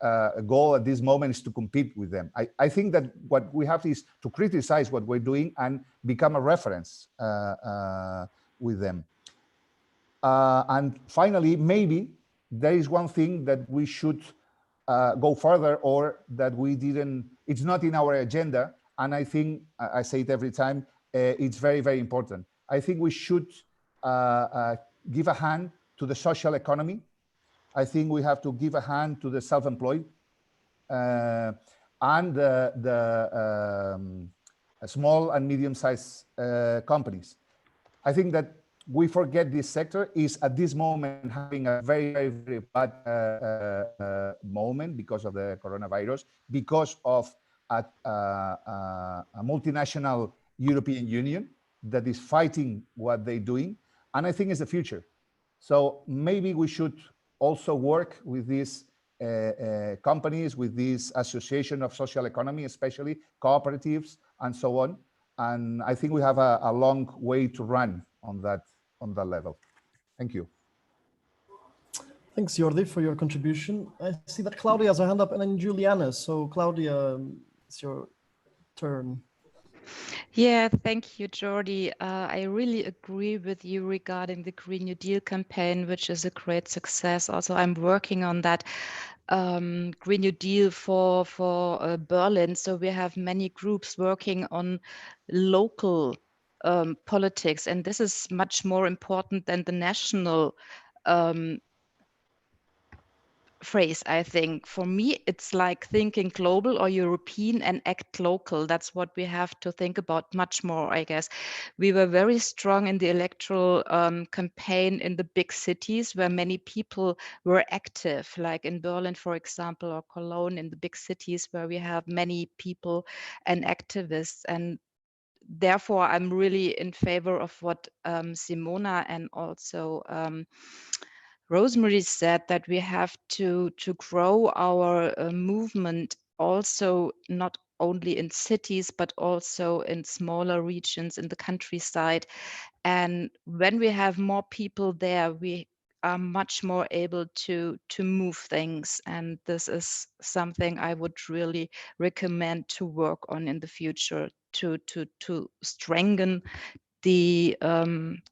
goal at this moment is to compete with them. I think that what we have is to criticize what we're doing and become a reference with them. And finally, maybe there is one thing that we should go further, or that we didn't, it's not in our agenda. And I think, I say it every time, it's very, very important. I think we should give a hand to the social economy. I think we have to give a hand to the self-employed and the small and medium-sized companies. I think that we forget this sector is at this moment having a very, very, very bad moment because of the coronavirus, because of a multinational European Union that is fighting what they're doing. And I think it's the future. So maybe we should also work with these companies, with this association of social economy, especially cooperatives and so on. And I think we have a long way to run on that level. Thank you. Thanks, Jordi, for your contribution. I see that Claudia has a hand up, and then Juliana. So Claudia, it's your turn. Yeah, thank you, Jordi. I really agree with you regarding the Green New Deal campaign, which is a great success. Also, I'm working on that Green New Deal for Berlin. So we have many groups working on local politics, and this is much more important than the national phrase, I think. For me, it's like thinking global or European and act local. That's what we have to think about much more, I guess. We were very strong in the electoral campaign in the big cities where many people were active, like in Berlin, for example, or Cologne, in the big cities where we have many people and activists. And therefore, I'm really in favor of what Simona and also Rosemary said, that we have to grow our movement also not only in cities, but also in smaller regions in the countryside. And when we have more people there, we are much more able to move things. And this is something I would really recommend to work on in the future, to strengthen the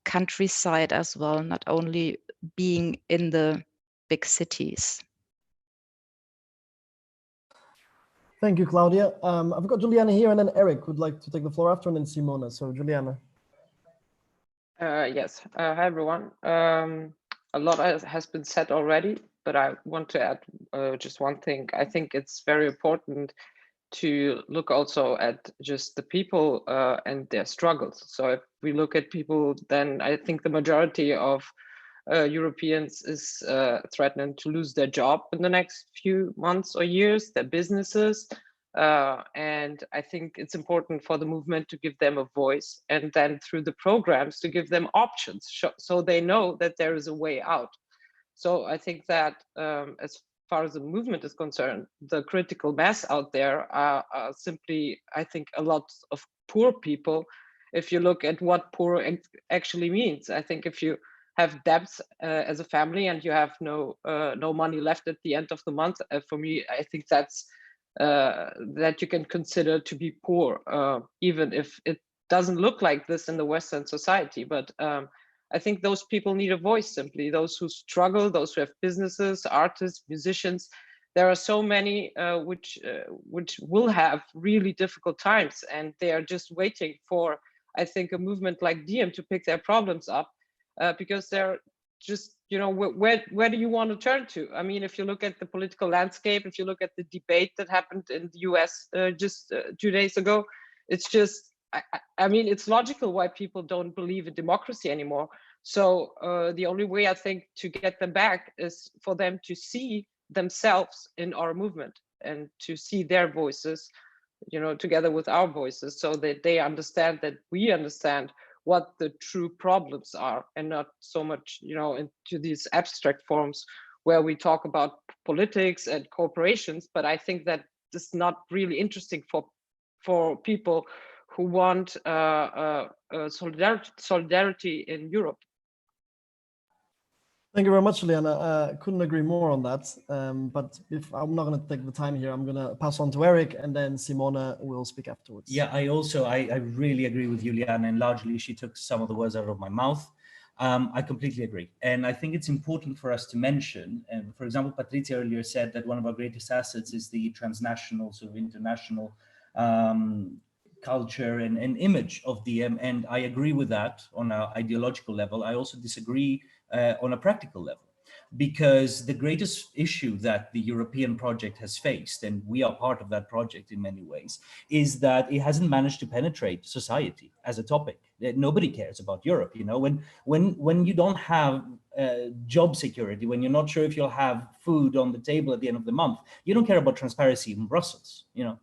countryside as well, not only being in the big cities. Thank you, Claudia. I've got Juliana here, and then Eric would like to take the floor after, and then Simona. So Juliana. Yes. Hi, everyone. A lot has been said already, but I want to add just one thing. I think it's very important to look also at just the people and their struggles. So if we look at people, then I think the majority of Europeans is threatened to lose their job in the next few months or years, their businesses. And I think it's important for the movement to give them a voice, and then through the programs to give them options so they know that there is a way out. So I think that as far as the movement is concerned, the critical mass out there are simply, I think, a lot of poor people. If you look at what poor actually means, I think if you have debts as a family and you have no money left at the end of the month, for me, I think that's that you can consider to be poor, even if it doesn't look like this in the Western society. But I think those people need a voice, simply those who struggle, those who have businesses, artists, musicians. There are so many which will have really difficult times, and they are just waiting for, I think, a movement like DiEM to pick their problems up, because they're just, you know, where do you want to turn to? I mean, if you look at the political landscape, if you look at the debate that happened in the US just 2 days ago, it's just, I mean, it's logical why people don't believe in democracy anymore. So the only way, I think, to get them back is for them to see themselves in our movement and to see their voices, you know, together with our voices, so that they understand that we understand what the true problems are, and not so much, you know, into these abstract forms where we talk about politics and corporations. But I think that this is not really interesting for people who want solidarity in Europe. Thank you very much, Juliana. Couldn't agree more on that. But if I'm not going to take the time here, I'm going to pass on to Eric, and then Simona will speak afterwards. Yeah, I really agree with Juliana, and largely she took some of the words out of my mouth. I completely agree. And I think it's important for us to mention, and for example, Patrizia earlier said that one of our greatest assets is the transnational, sort of international culture and image of DiEM. And I agree with that on an ideological level. I also disagree on a practical level, because the greatest issue that the European project has faced, and we are part of that project in many ways, is that it hasn't managed to penetrate society as a topic. Nobody cares about Europe. You know, when you don't have job security, when you're not sure if you'll have food on the table at the end of the month, you don't care about transparency in Brussels, you know.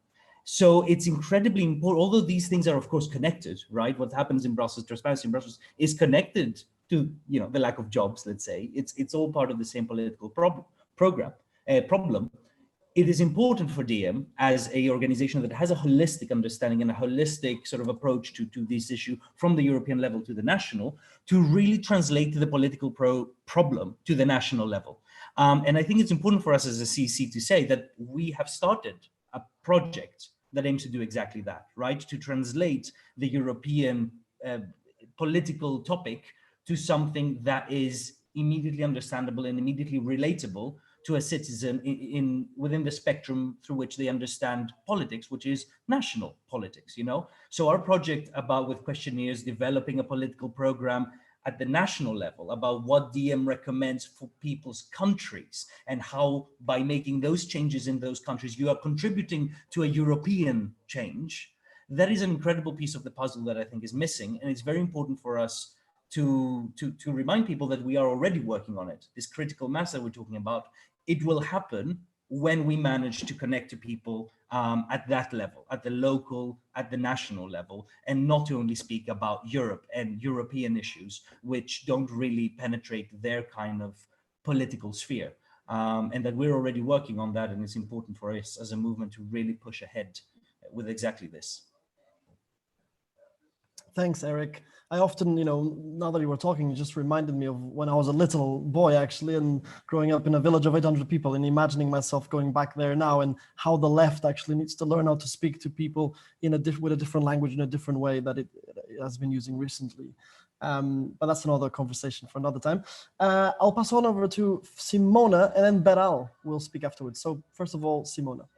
So it's incredibly important, although these things are of course connected, right? What happens in Brussels, transparency in Brussels, is connected to, you know, the lack of jobs, let's say. It's all part of the same political problem. It is important for DiEM as a organization that has a holistic understanding and a holistic sort of approach to this issue from the European level to the national, to really translate the political problem to the national level. And I think it's important for us as a CC to say that we have started a project that aims to do exactly that, right? To translate the European political topic to something that is immediately understandable and immediately relatable to a citizen within the spectrum through which they understand politics, which is national politics, you know? So our project with questionnaires, developing a political program, at the national level about what DiEM recommends for people's countries and how by making those changes in those countries, you are contributing to a European change. That is an incredible piece of the puzzle that I think is missing. And it's very important for us to remind people that we are already working on it. This critical mass that we're talking about, it will happen when we manage to connect to people at that level, at the local, at the national level, and not only speak about Europe and European issues, which don't really penetrate their kind of political sphere. And that we're already working on that, and it's important for us as a movement to really push ahead with exactly this. Thanks, Eric. I often, now that you were talking, it just reminded me of when I was a little boy, actually, and growing up in a village of 800 people and imagining myself going back there now, and how the left actually needs to learn how to speak to people with a different language in a different way that it has been using recently. But that's another conversation for another time. I'll pass on over to Simona, and then Beral will speak afterwards. So first of all, Simona.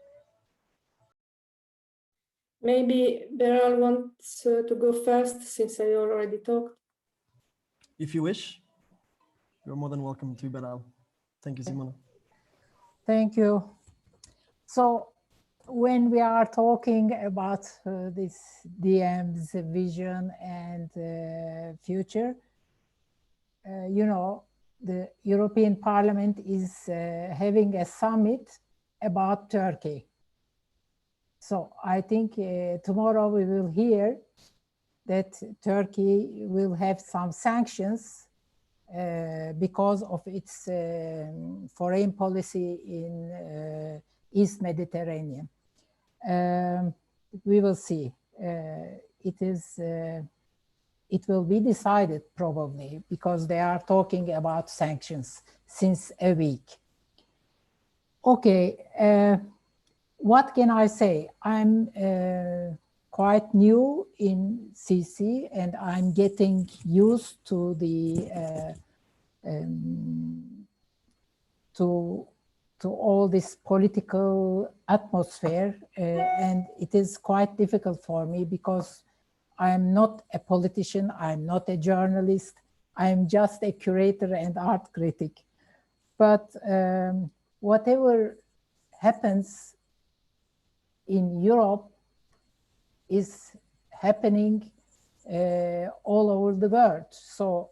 Maybe Beral wants to go first, since I already talked. If you wish, you're more than welcome to, Beral. Thank you, Simona. Thank you. So when we are talking about this DiEM's vision and future, the European Parliament is having a summit about Turkey. So I think tomorrow we will hear that Turkey will have some sanctions because of its foreign policy in East Mediterranean. We will see. It will be decided probably, because they are talking about sanctions since a week. Okay. What can I say? I'm quite new in CC, and I'm getting used to the to all this political atmosphere, and it is quite difficult for me because I'm not a politician, I'm not a journalist, I'm just a curator and art critic. But whatever happens in Europe is happening all over the world. So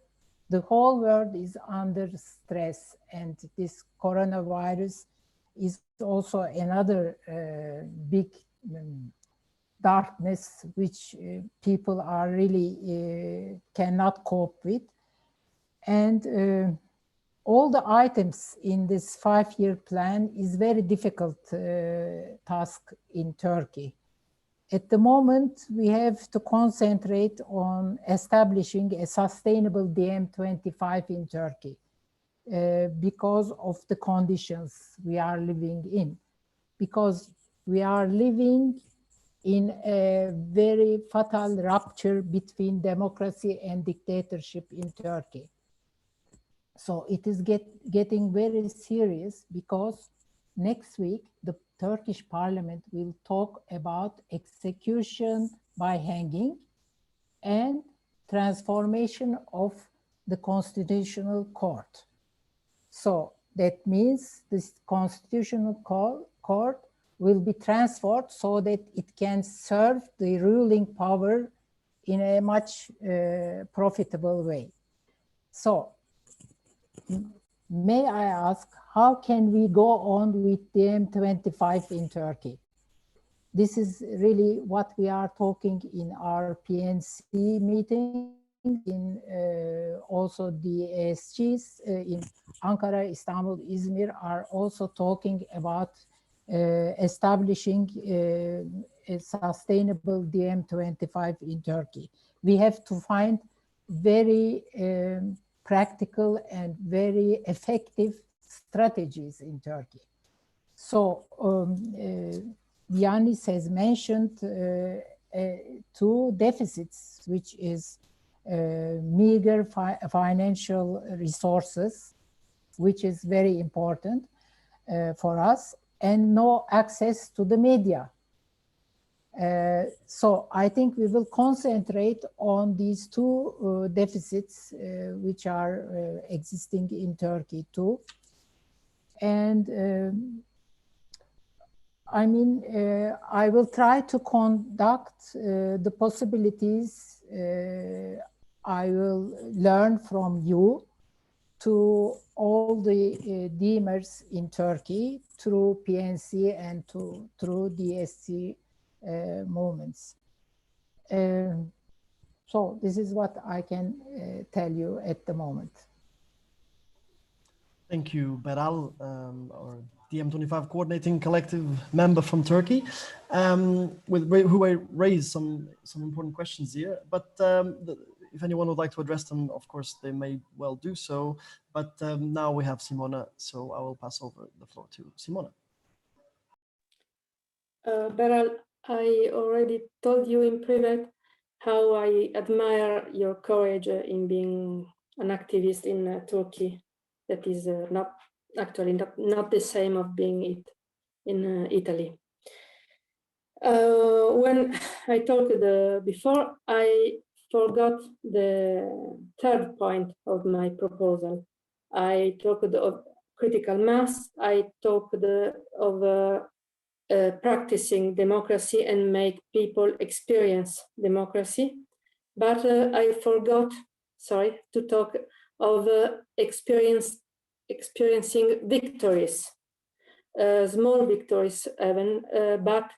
the whole world is under stress, and this coronavirus is also another big darkness which people are really cannot cope with. And all the items in this 5-year plan is very difficult task in Turkey. At the moment, we have to concentrate on establishing a sustainable DiEM25 in Turkey because of the conditions we are living in. Because we are living in a very fatal rupture between democracy and dictatorship in Turkey. So it is getting very serious, because next week the Turkish parliament will talk about execution by hanging and transformation of the constitutional court. So that means this constitutional court will be transferred so that it can serve the ruling power in a much profitable way. So may I ask, how can we go on with DiEM25 in Turkey? This is really what we are talking in our PNC meeting, in also the ASGs in Ankara, Istanbul, Izmir are also talking about establishing a sustainable DiEM25 in Turkey. We have to find very practical and very effective strategies in Turkey. So Yanis has mentioned two deficits, which is meager financial resources, which is very important for us, and no access to the media. So I think we will concentrate on these two deficits which are existing in Turkey too. And I mean, I will try to conduct the possibilities I will learn from you to all the DiEMers in Turkey through PNC and through DSC movements. So this is what I can tell you at the moment. Thank you, Beral, our DiEM25 coordinating collective member from Turkey, who raised some important questions here. But if anyone would like to address them, of course, they may well do so. But now we have Simona, so I will pass over the floor to Simona. Beral, I already told you in private how I admire your courage in being an activist in Turkey. That is not the same of being it in Italy. When I talked before, I forgot the third point of my proposal. I talked of critical mass. I talked of practicing democracy and make people experience democracy. But I forgot, to talk of experiencing victories, small victories even, but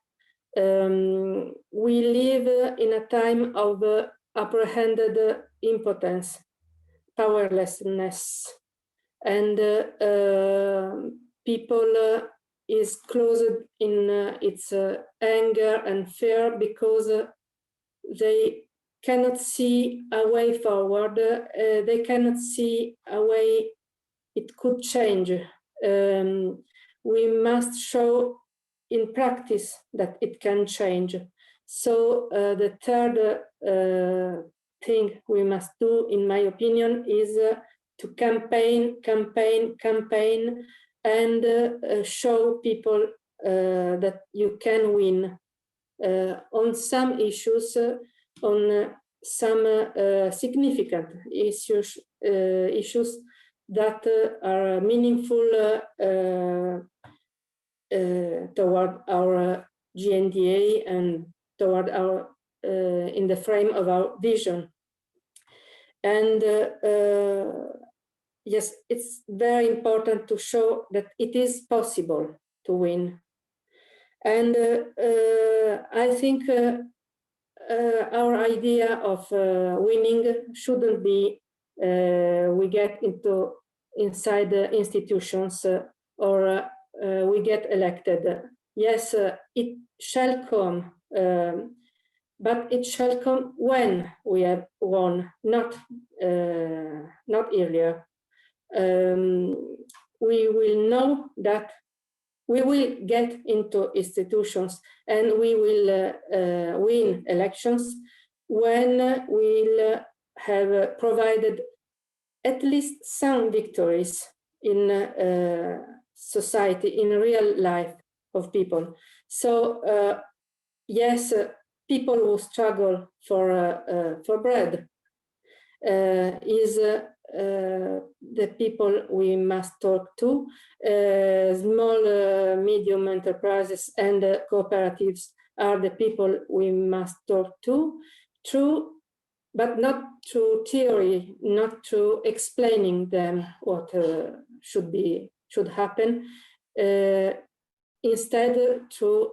we live in a time of apprehended impotence, powerlessness, and people is closed in its anger and fear because they cannot see a way forward. They cannot see a way it could change. We must show in practice that it can change. So the third thing we must do, in my opinion, is to campaign, and show people that you can win on some issues, on some significant issues that are meaningful toward our GNDA and toward our in the frame of our vision. And yes, it's very important to show that it is possible to win. And I think our idea of winning shouldn't be we get inside the institutions or we get elected. Yes, it shall come, but it shall come when we have won, not earlier. We will know that we will get into institutions and we will win elections when we'll have provided at least some victories in society, in real life of people. So yes, people who struggle for bread is the people we must talk to. Small, medium enterprises and cooperatives are the people we must talk to, but not through theory, not through explaining them what should happen. Instead, through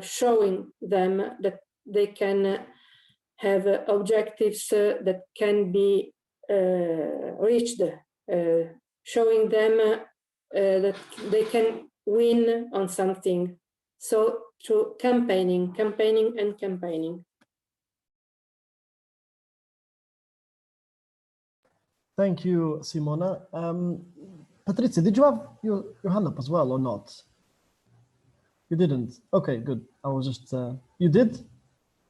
showing them that they can have objectives that can be reached, showing them that they can win on something. So through campaigning. Thank you, Simona. Patrizia, did you have your hand up as well or not? You didn't. Okay, good. I was just, you did?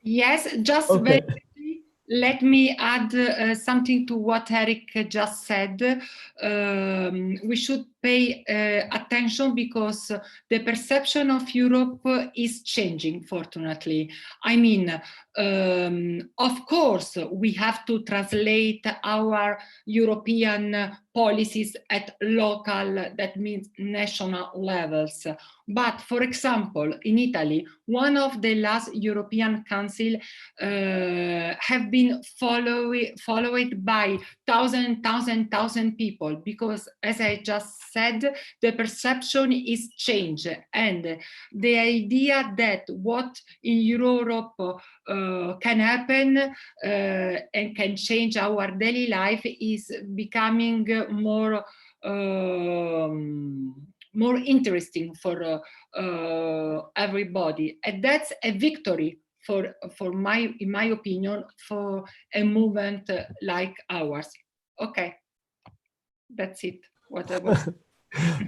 Yes, just okay. Very quickly, let me add something to what Eric just said. We should pay attention because the perception of Europe is changing, fortunately. I mean, of course, we have to translate our European policies at local, that means national levels. But for example, in Italy, one of the last European Council have been followed by thousand people, because as I just said, the perception is changed, and the idea that what in Europe can happen and can change our daily life is becoming more more interesting for everybody, and that's a victory for in my opinion, for a movement like ours. Okay, that's it. What I was.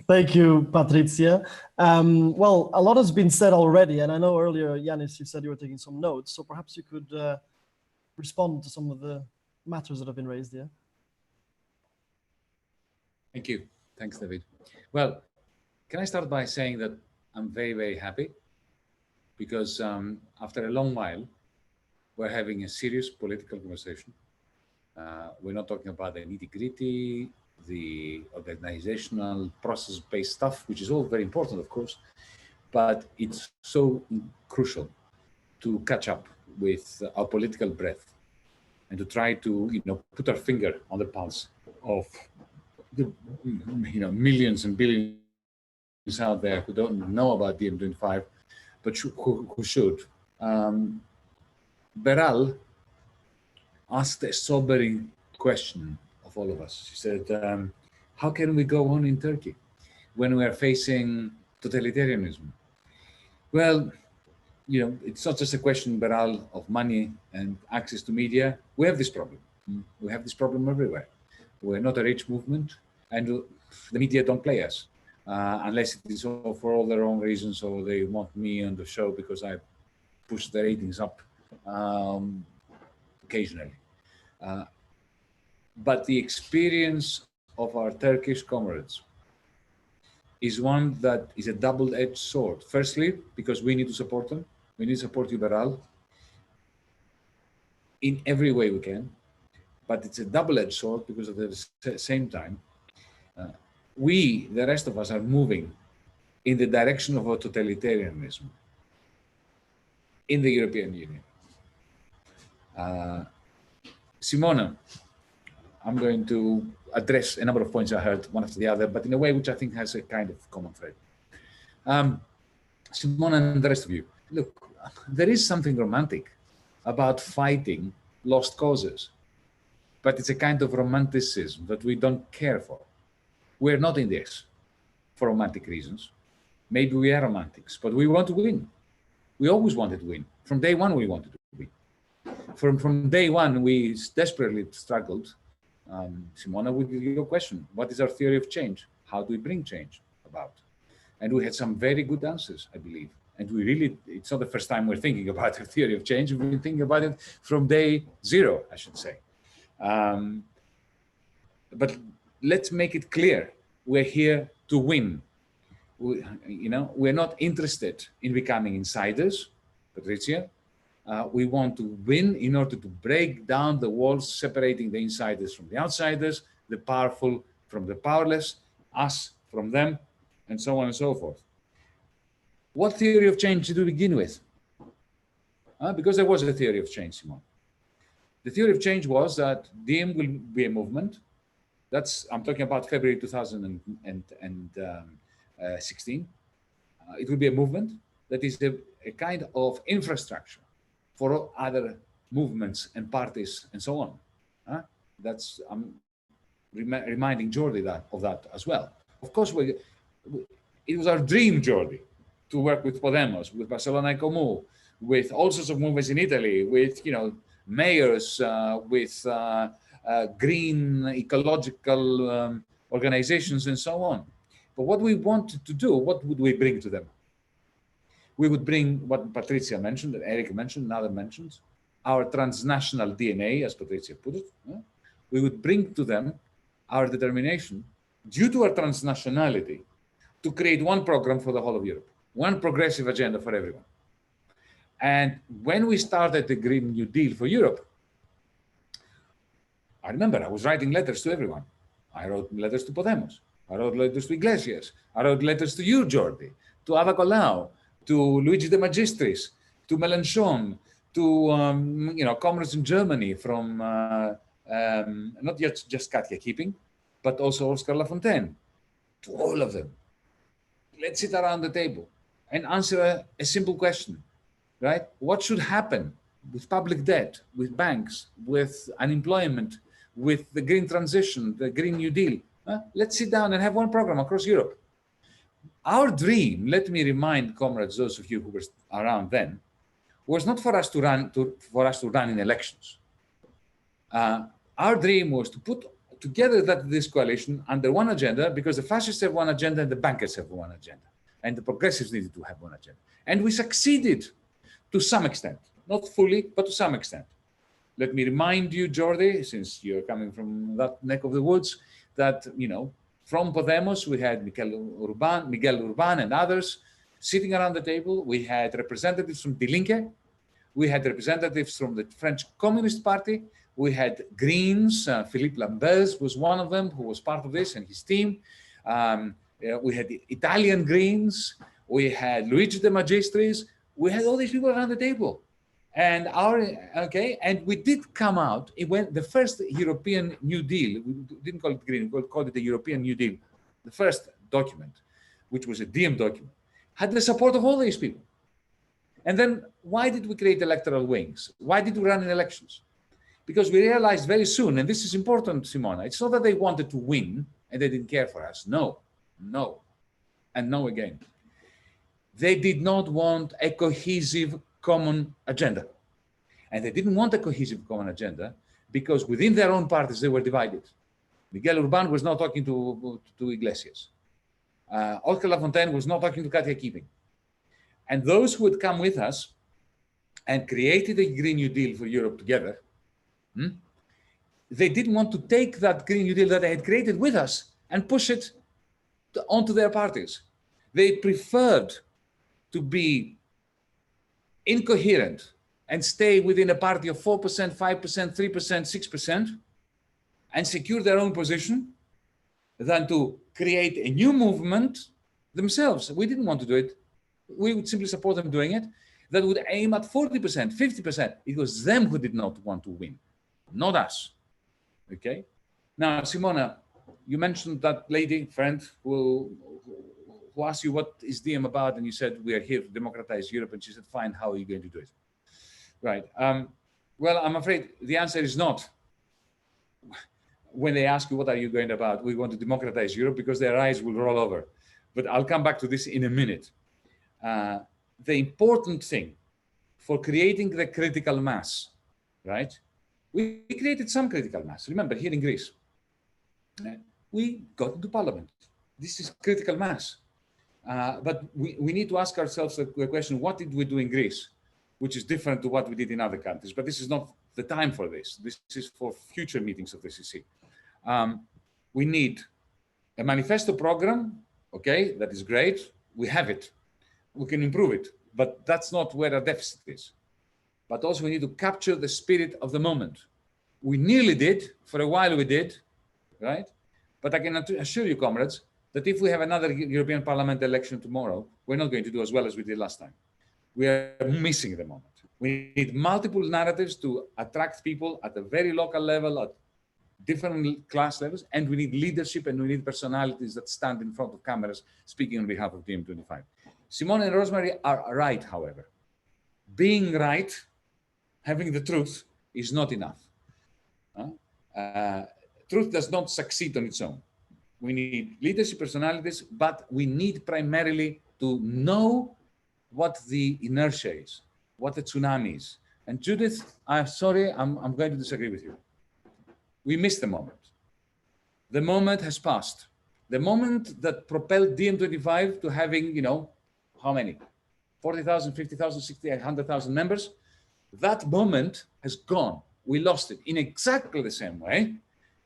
Thank you, Patrizia. Well, a lot has been said already, and I know earlier, Yanis, you said you were taking some notes, so perhaps you could respond to some of the matters that have been raised here. Thank you. Thanks, David. Well, can I start by saying that I'm very, very happy because after a long while, we're having a serious political conversation. We're not talking about the nitty-gritty, the organizational process-based stuff, which is all very important, of course, but it's so crucial to catch up with our political breadth and to try to, put our finger on the pulse of the, millions and billions out there who don't know about DiEM25, but who should. Beral asked a sobering question of all of us. She said, how can we go on in Turkey when we are facing totalitarianism? Well, it's not just a question, Beral, of money and access to media. We have this problem. We have this problem everywhere. We're not a rich movement, and the media don't play us unless it is for all their own reasons, or they want me on the show because I push the ratings up occasionally. But the experience of our Turkish comrades is one that is a double-edged sword. Firstly, because we need to support them. We need to support you, Beral, in every way we can. But it's a double-edged sword because at the same time, we, the rest of us, are moving in the direction of a totalitarianism in the European Union. Simona, I'm going to address a number of points I heard one after the other, but in a way which I think has a kind of common thread. Simona and the rest of you, look, there is something romantic about fighting lost causes, but it's a kind of romanticism that we don't care for. We're not in this for romantic reasons. Maybe we are romantics, but we want to win. We always wanted to win. From day one, we wanted to win. From day one, we desperately struggled. Simona, with your question, what is our theory of change? How do we bring change about? And we had some very good answers, I believe. And we really, it's not the first time we're thinking about a theory of change. We've been thinking about it from day zero, I should say. But let's make it clear. We're here to win. We're not interested in becoming insiders, Patrizia. We want to win in order to break down the walls separating the insiders from the outsiders, the powerful from the powerless, us from them, and so on and so forth. What theory of change did we begin with? Because there was a theory of change, Simon. The theory of change was that DiEM will be a movement. I'm talking about February 2016. It will be a movement that is a kind of infrastructure for other movements and parties and so on. I'm reminding Jordi of that as well. Of course, it was our dream, Jordi, to work with Podemos, with Barcelona Comú, with all sorts of movements in Italy, with mayors, with green ecological organizations and so on. But what we wanted to do, what would we bring to them? We would bring what Patrizia mentioned, and Eric mentioned, and others mentioned, our transnational DNA, as Patrizia put it. We would bring to them our determination due to our transnationality, to create one program for the whole of Europe, one progressive agenda for everyone. And when we started the Green New Deal for Europe, I remember I was writing letters to everyone. I wrote letters to Podemos. I wrote letters to Iglesias. I wrote letters to you, Jordi, to Ava Colau, to Luigi De Magistris, to Mélenchon, to comrades in Germany from not just Katja Keeping, but also Oscar Lafontaine, to all of them. Let's sit around the table and answer a simple question, right? What should happen with public debt, with banks, with unemployment, with the green transition, the Green New Deal? Let's sit down and have one program across Europe. Our dream, let me remind comrades, those of you who were around then, was not for us to run in elections. Our dream was to put together this coalition under one agenda, because the fascists have one agenda and the bankers have one agenda, and the progressives needed to have one agenda. And we succeeded to some extent, not fully, but to some extent. Let me remind you, Jordi, since you're coming from that neck of the woods, that, from Podemos, we had Miguel Urban and others sitting around the table. We had representatives from Die Linke. We had representatives from the French Communist Party. We had Greens. Philippe Lamberts was one of them who was part of this, and his team. We had the Italian Greens. We had Luigi De Magistris. We had all these people around the table. And and we did come out, the first European New Deal, we didn't call it green, we called it the European New Deal. The first document, which was a DiEM document, had the support of all these people. And then why did we create electoral wings? Why did we run in elections? Because we realized very soon, and this is important, Simona, it's not that they wanted to win and they didn't care for us. No, and no again. They did not want a cohesive common agenda. And they didn't want a cohesive common agenda because within their own parties, they were divided. Miguel Urban was not talking to Iglesias. Oscar Lafontaine was not talking to Katja Keeping. And those who had come with us and created a Green New Deal for Europe together, they didn't want to take that Green New Deal that they had created with us and push it onto their parties. They preferred to be incoherent and stay within a party of 4%, 5%, 3%, 6% and secure their own position than to create a new movement themselves. We didn't want to do it. We would simply support them doing it. That would aim at 40%, 50%. It was them who did not want to win, not us. Okay? Now, Simona, you mentioned that lady friend who asked you what is DiEM about, and you said we are here to democratize Europe, and she said, fine, how are you going to do it? Right. Well, I'm afraid the answer is not. When they ask you what are you going about, we want to democratize Europe, because their eyes will roll over. But I'll come back to this in a minute. The important thing for creating the critical mass, right? We created some critical mass. Remember, here in Greece, we got into parliament. This is critical mass. But we need to ask ourselves the question, what did we do in Greece, which is different to what we did in other countries? But this is not the time for this. This is for future meetings of the CC. We need a manifesto program, okay, that is great. We have it. We can improve it, but that's not where our deficit is. But also we need to capture the spirit of the moment. We nearly did, for a while we did, right? But I can assure you, comrades, that if we have another European Parliament election tomorrow, we're not going to do as well as we did last time. We are missing the moment. We need multiple narratives to attract people at a very local level, at different class levels, and we need leadership and we need personalities that stand in front of cameras speaking on behalf of DiEM25. Simone and Rosemary are right, however. Being right, having the truth, is not enough. Truth does not succeed on its own. We need leadership personalities, but we need primarily to know what the inertia is, what the tsunami is. And Judith, I'm sorry, I'm going to disagree with you. We missed the moment. The moment has passed. The moment that propelled DiEM25 to having, how many? 40,000, 50,000, 60,000, 100,000 members. That moment has gone. We lost it in exactly the same way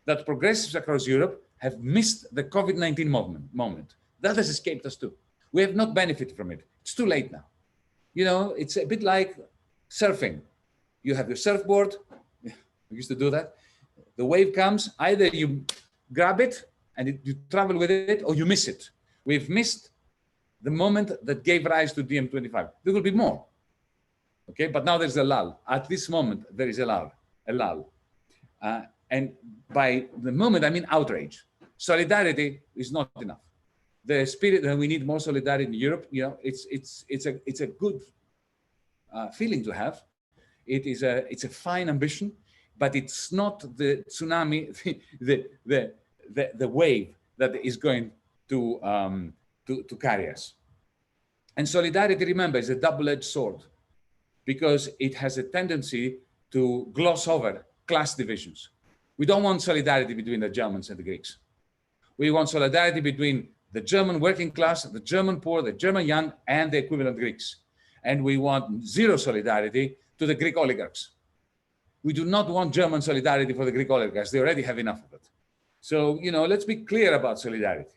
that progressives across Europe have missed the COVID-19 moment. That has escaped us too. We have not benefited from it. It's too late now. You know, it's a bit like surfing. You have your surfboard. We used to do that. The wave comes, either you grab it and you travel with it, or you miss it. We've missed the moment that gave rise to DiEM25. There will be more. Okay, but now there's a lull. At this moment, there is a lull. And by the moment, I mean outrage. Solidarity is not enough. The spirit that we need more solidarity in Europe, you know, it's a good feeling to have. It's a fine ambition, but it's not the tsunami, the wave that is going to carry us. And solidarity, remember, is a double-edged sword, because it has a tendency to gloss over class divisions. We don't want solidarity between the Germans and the Greeks. We want solidarity between the German working class, the German poor, the German young, and the equivalent Greeks. And we want zero solidarity to the Greek oligarchs. We do not want German solidarity for the Greek oligarchs. They already have enough of it. So, you know, let's be clear about solidarity.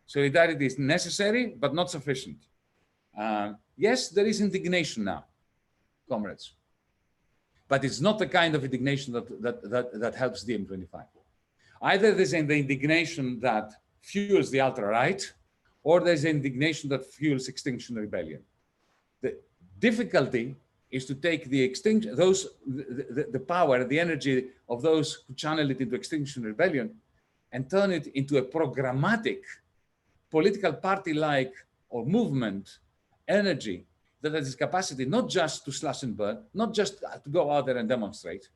Solidarity is necessary, but not sufficient. Yes, there is indignation now, comrades, but it's not the kind of indignation that helps DiEM25. Either there's an indignation that fuels the ultra-right, or there's indignation that fuels Extinction Rebellion. The difficulty is to take the extinction, the power, the energy of those who channel it into Extinction Rebellion and turn it into a programmatic political party-like or movement energy that has capacity not just to slash and burn, not just to go out there and demonstrate,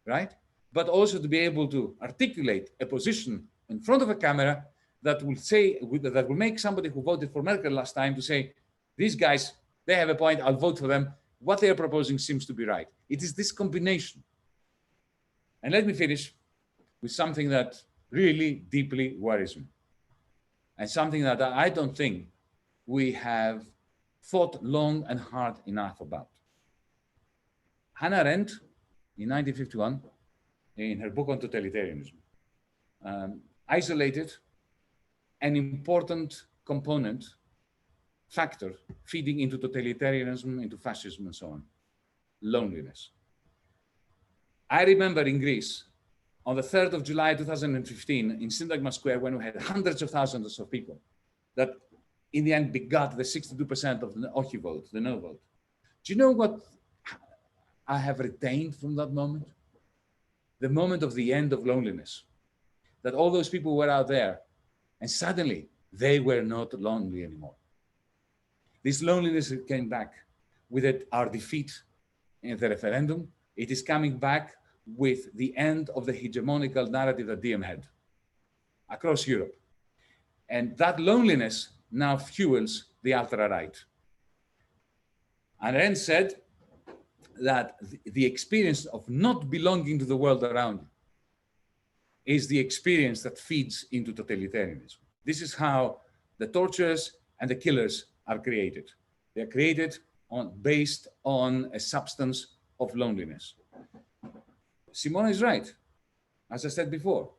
right? But also to be able to articulate a position in front of a camera that will say, that will make somebody who voted for Merkel last time to say, these guys, they have a point, I'll vote for them. What they are proposing seems to be right. It is this combination. And let me finish with something that really deeply worries me, and something that I don't think we have thought long and hard enough about. Hannah Arendt, in 1951, in her book on totalitarianism, isolated an important component, factor, feeding into totalitarianism, into fascism, and so on: loneliness. I remember in Greece, on the 3rd of July 2015, in Syntagma Square, when we had hundreds of thousands of people, that in the end begot the 62% of the Ochi vote, the no vote. Do you know what I have retained from that moment? The moment of the end of loneliness. That all those people were out there, and suddenly they were not lonely anymore. This loneliness came back with our defeat in the referendum. It is coming back with the end of the hegemonical narrative that DiEM had across Europe. And that loneliness now fuels the ultra-right. And Arendt said that the experience of not belonging to the world around you is the experience that feeds into totalitarianism. This is how the torturers and the killers are created. They are created based on a substance of loneliness. Simona is right. As I said before,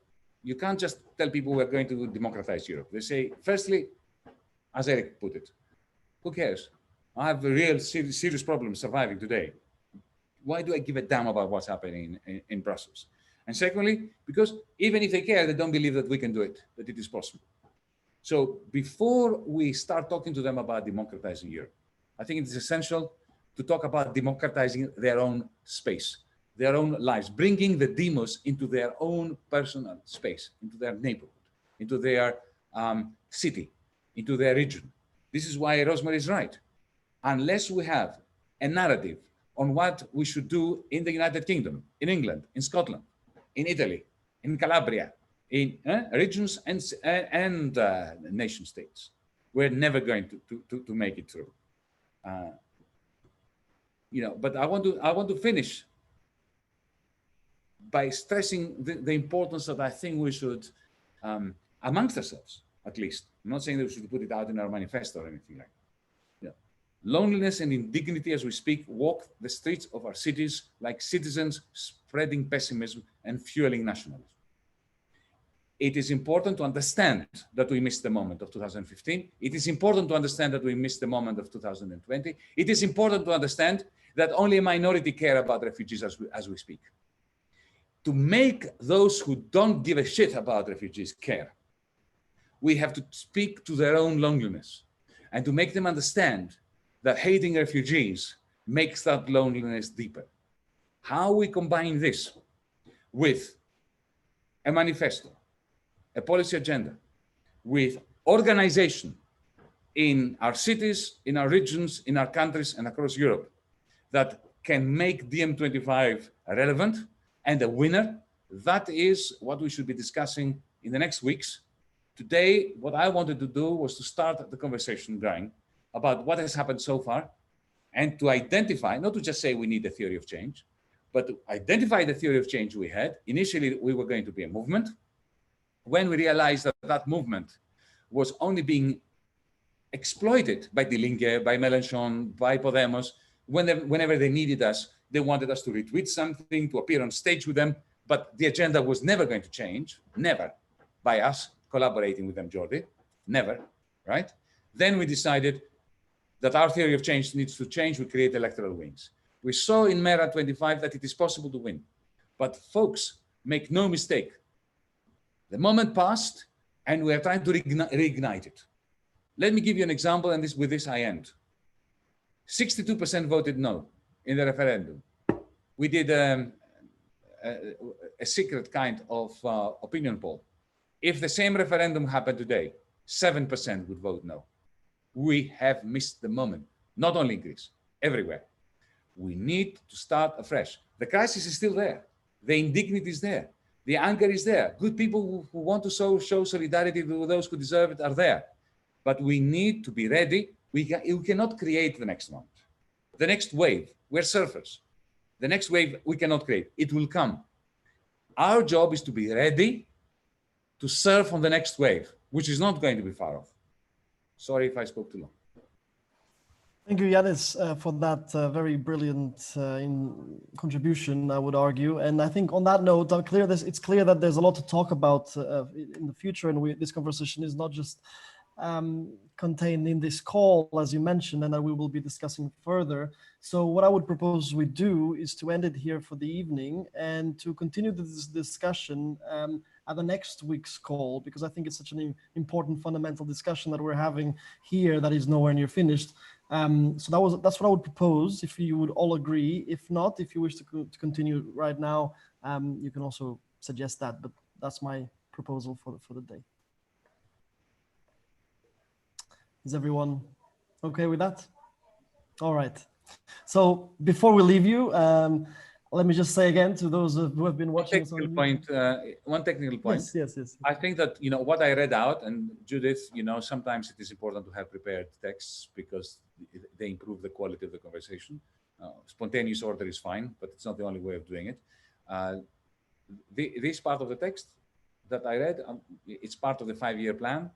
you can't just tell people we're going to democratize Europe. They say, firstly, as Eric put it, who cares? I have a real serious problem surviving today. Why do I give a damn about what's happening in Brussels? And secondly, because even if they care, they don't believe that we can do it, that it is possible. So before we start talking to them about democratizing Europe, I think it is essential to talk about democratizing their own space, their own lives, bringing the demos into their own personal space, into their neighborhood, into their city, into their region. This is why Rosemary is right. Unless we have a narrative on what we should do in the United Kingdom, in England, in Scotland, in Italy, in Calabria, in regions and nation states, we're never going to make it through. But I want to finish by stressing the importance that I think we should, amongst ourselves, at least. I'm not saying that we should put it out in our manifesto or anything like that. Loneliness and indignity as we speak walk the streets of our cities like citizens, spreading pessimism and fueling nationalism. it is important to understand that we missed the moment of 2015. It is important to understand that we missed the moment of 2020. It is important to understand that only a minority care about refugees as we speak. To make those who don't give a shit about refugees care, we have to speak to their own loneliness and to make them understand that hating refugees makes that loneliness deeper. How we combine this with a manifesto, a policy agenda, with organization in our cities, in our regions, in our countries, and across Europe that can make DiEM25 relevant and a winner, that is what we should be discussing in the next weeks. Today, what I wanted to do was to start the conversation going about what has happened so far and to identify, not to just say we need a theory of change, but to identify the theory of change we had. Initially, we were going to be a movement. When we realized that that movement was only being exploited by Die Linke, by Mélenchon, by Podemos, whenever they needed us, they wanted us to retweet something, to appear on stage with them, but the agenda was never going to change, never, by us collaborating with them, Jordi, never, right? Then we decided that our theory of change needs to change. We create electoral wings. We saw in Mera 25 that it is possible to win. But folks, make no mistake. The moment passed and we are trying to reignite it. Let me give you an example, and with this I end. 62% voted no in the referendum. We did a secret kind of opinion poll. If the same referendum happened today, 7% would vote no. We have missed the moment, not only in Greece, everywhere. We need to start afresh. The crisis is still there. The indignity is there. The anger is there. Good people who want to show solidarity with those who deserve it are there. But we need to be ready. We cannot create the next one. The next wave, we're surfers. The next wave we cannot create. It will come. Our job is to be ready to surf on the next wave, which is not going to be far off. Sorry if I spoke too long. Thank you, Yanis, for that very brilliant contribution, I would argue. And I think on that note, it's clear that there's a lot to talk about in the future. And this conversation is not just contained in this call, as you mentioned, and that we will be discussing further. So what I would propose we do is to end it here for the evening and to continue this discussion at the next week's call, because I think it's such an important fundamental discussion that we're having here that is nowhere near finished. So that's what I would propose, if you would all agree. If not, if you wish to continue right now, you can also suggest that, but that's my proposal for the day. Is everyone okay with that? All right. So before we leave you, let me just say again to those who have been watching. One technical point. Yes. I think that, what I read out, and Judith, sometimes it is important to have prepared texts because they improve the quality of the conversation. Spontaneous order is fine, but it's not the only way of doing it. This part of the text that I read, it's part of the 5-year plan.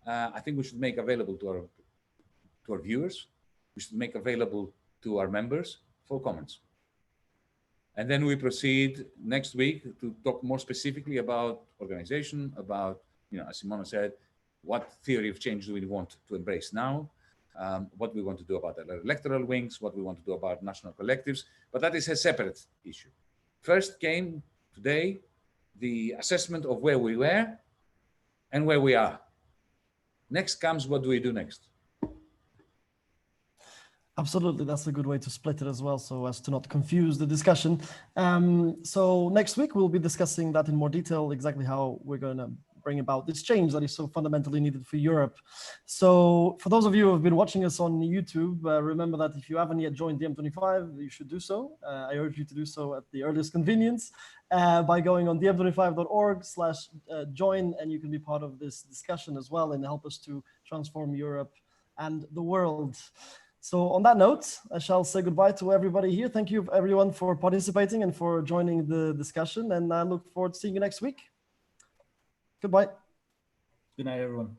I think we should make available to our viewers. We should make available to our members for comments. And then we proceed next week to talk more specifically about organization, about, as Simona said, what theory of change do we want to embrace now, what we want to do about electoral wings, what we want to do about national collectives, but that is a separate issue. First came today the assessment of where we were and where we are. Next comes what do we do next? Absolutely, that's a good way to split it as well, so as to not confuse the discussion. So next week we'll be discussing that in more detail, exactly how we're going to bring about this change that is so fundamentally needed for Europe. So for those of you who have been watching us on YouTube, remember that if you haven't yet joined DiEM25, you should do so. I urge you to do so at the earliest convenience by going on diem25.org/join, and you can be part of this discussion as well and help us to transform Europe and the world. So on that note, I shall say goodbye to everybody here. Thank you everyone for participating and for joining the discussion, and I look forward to seeing you next week. Goodbye. Good night, everyone.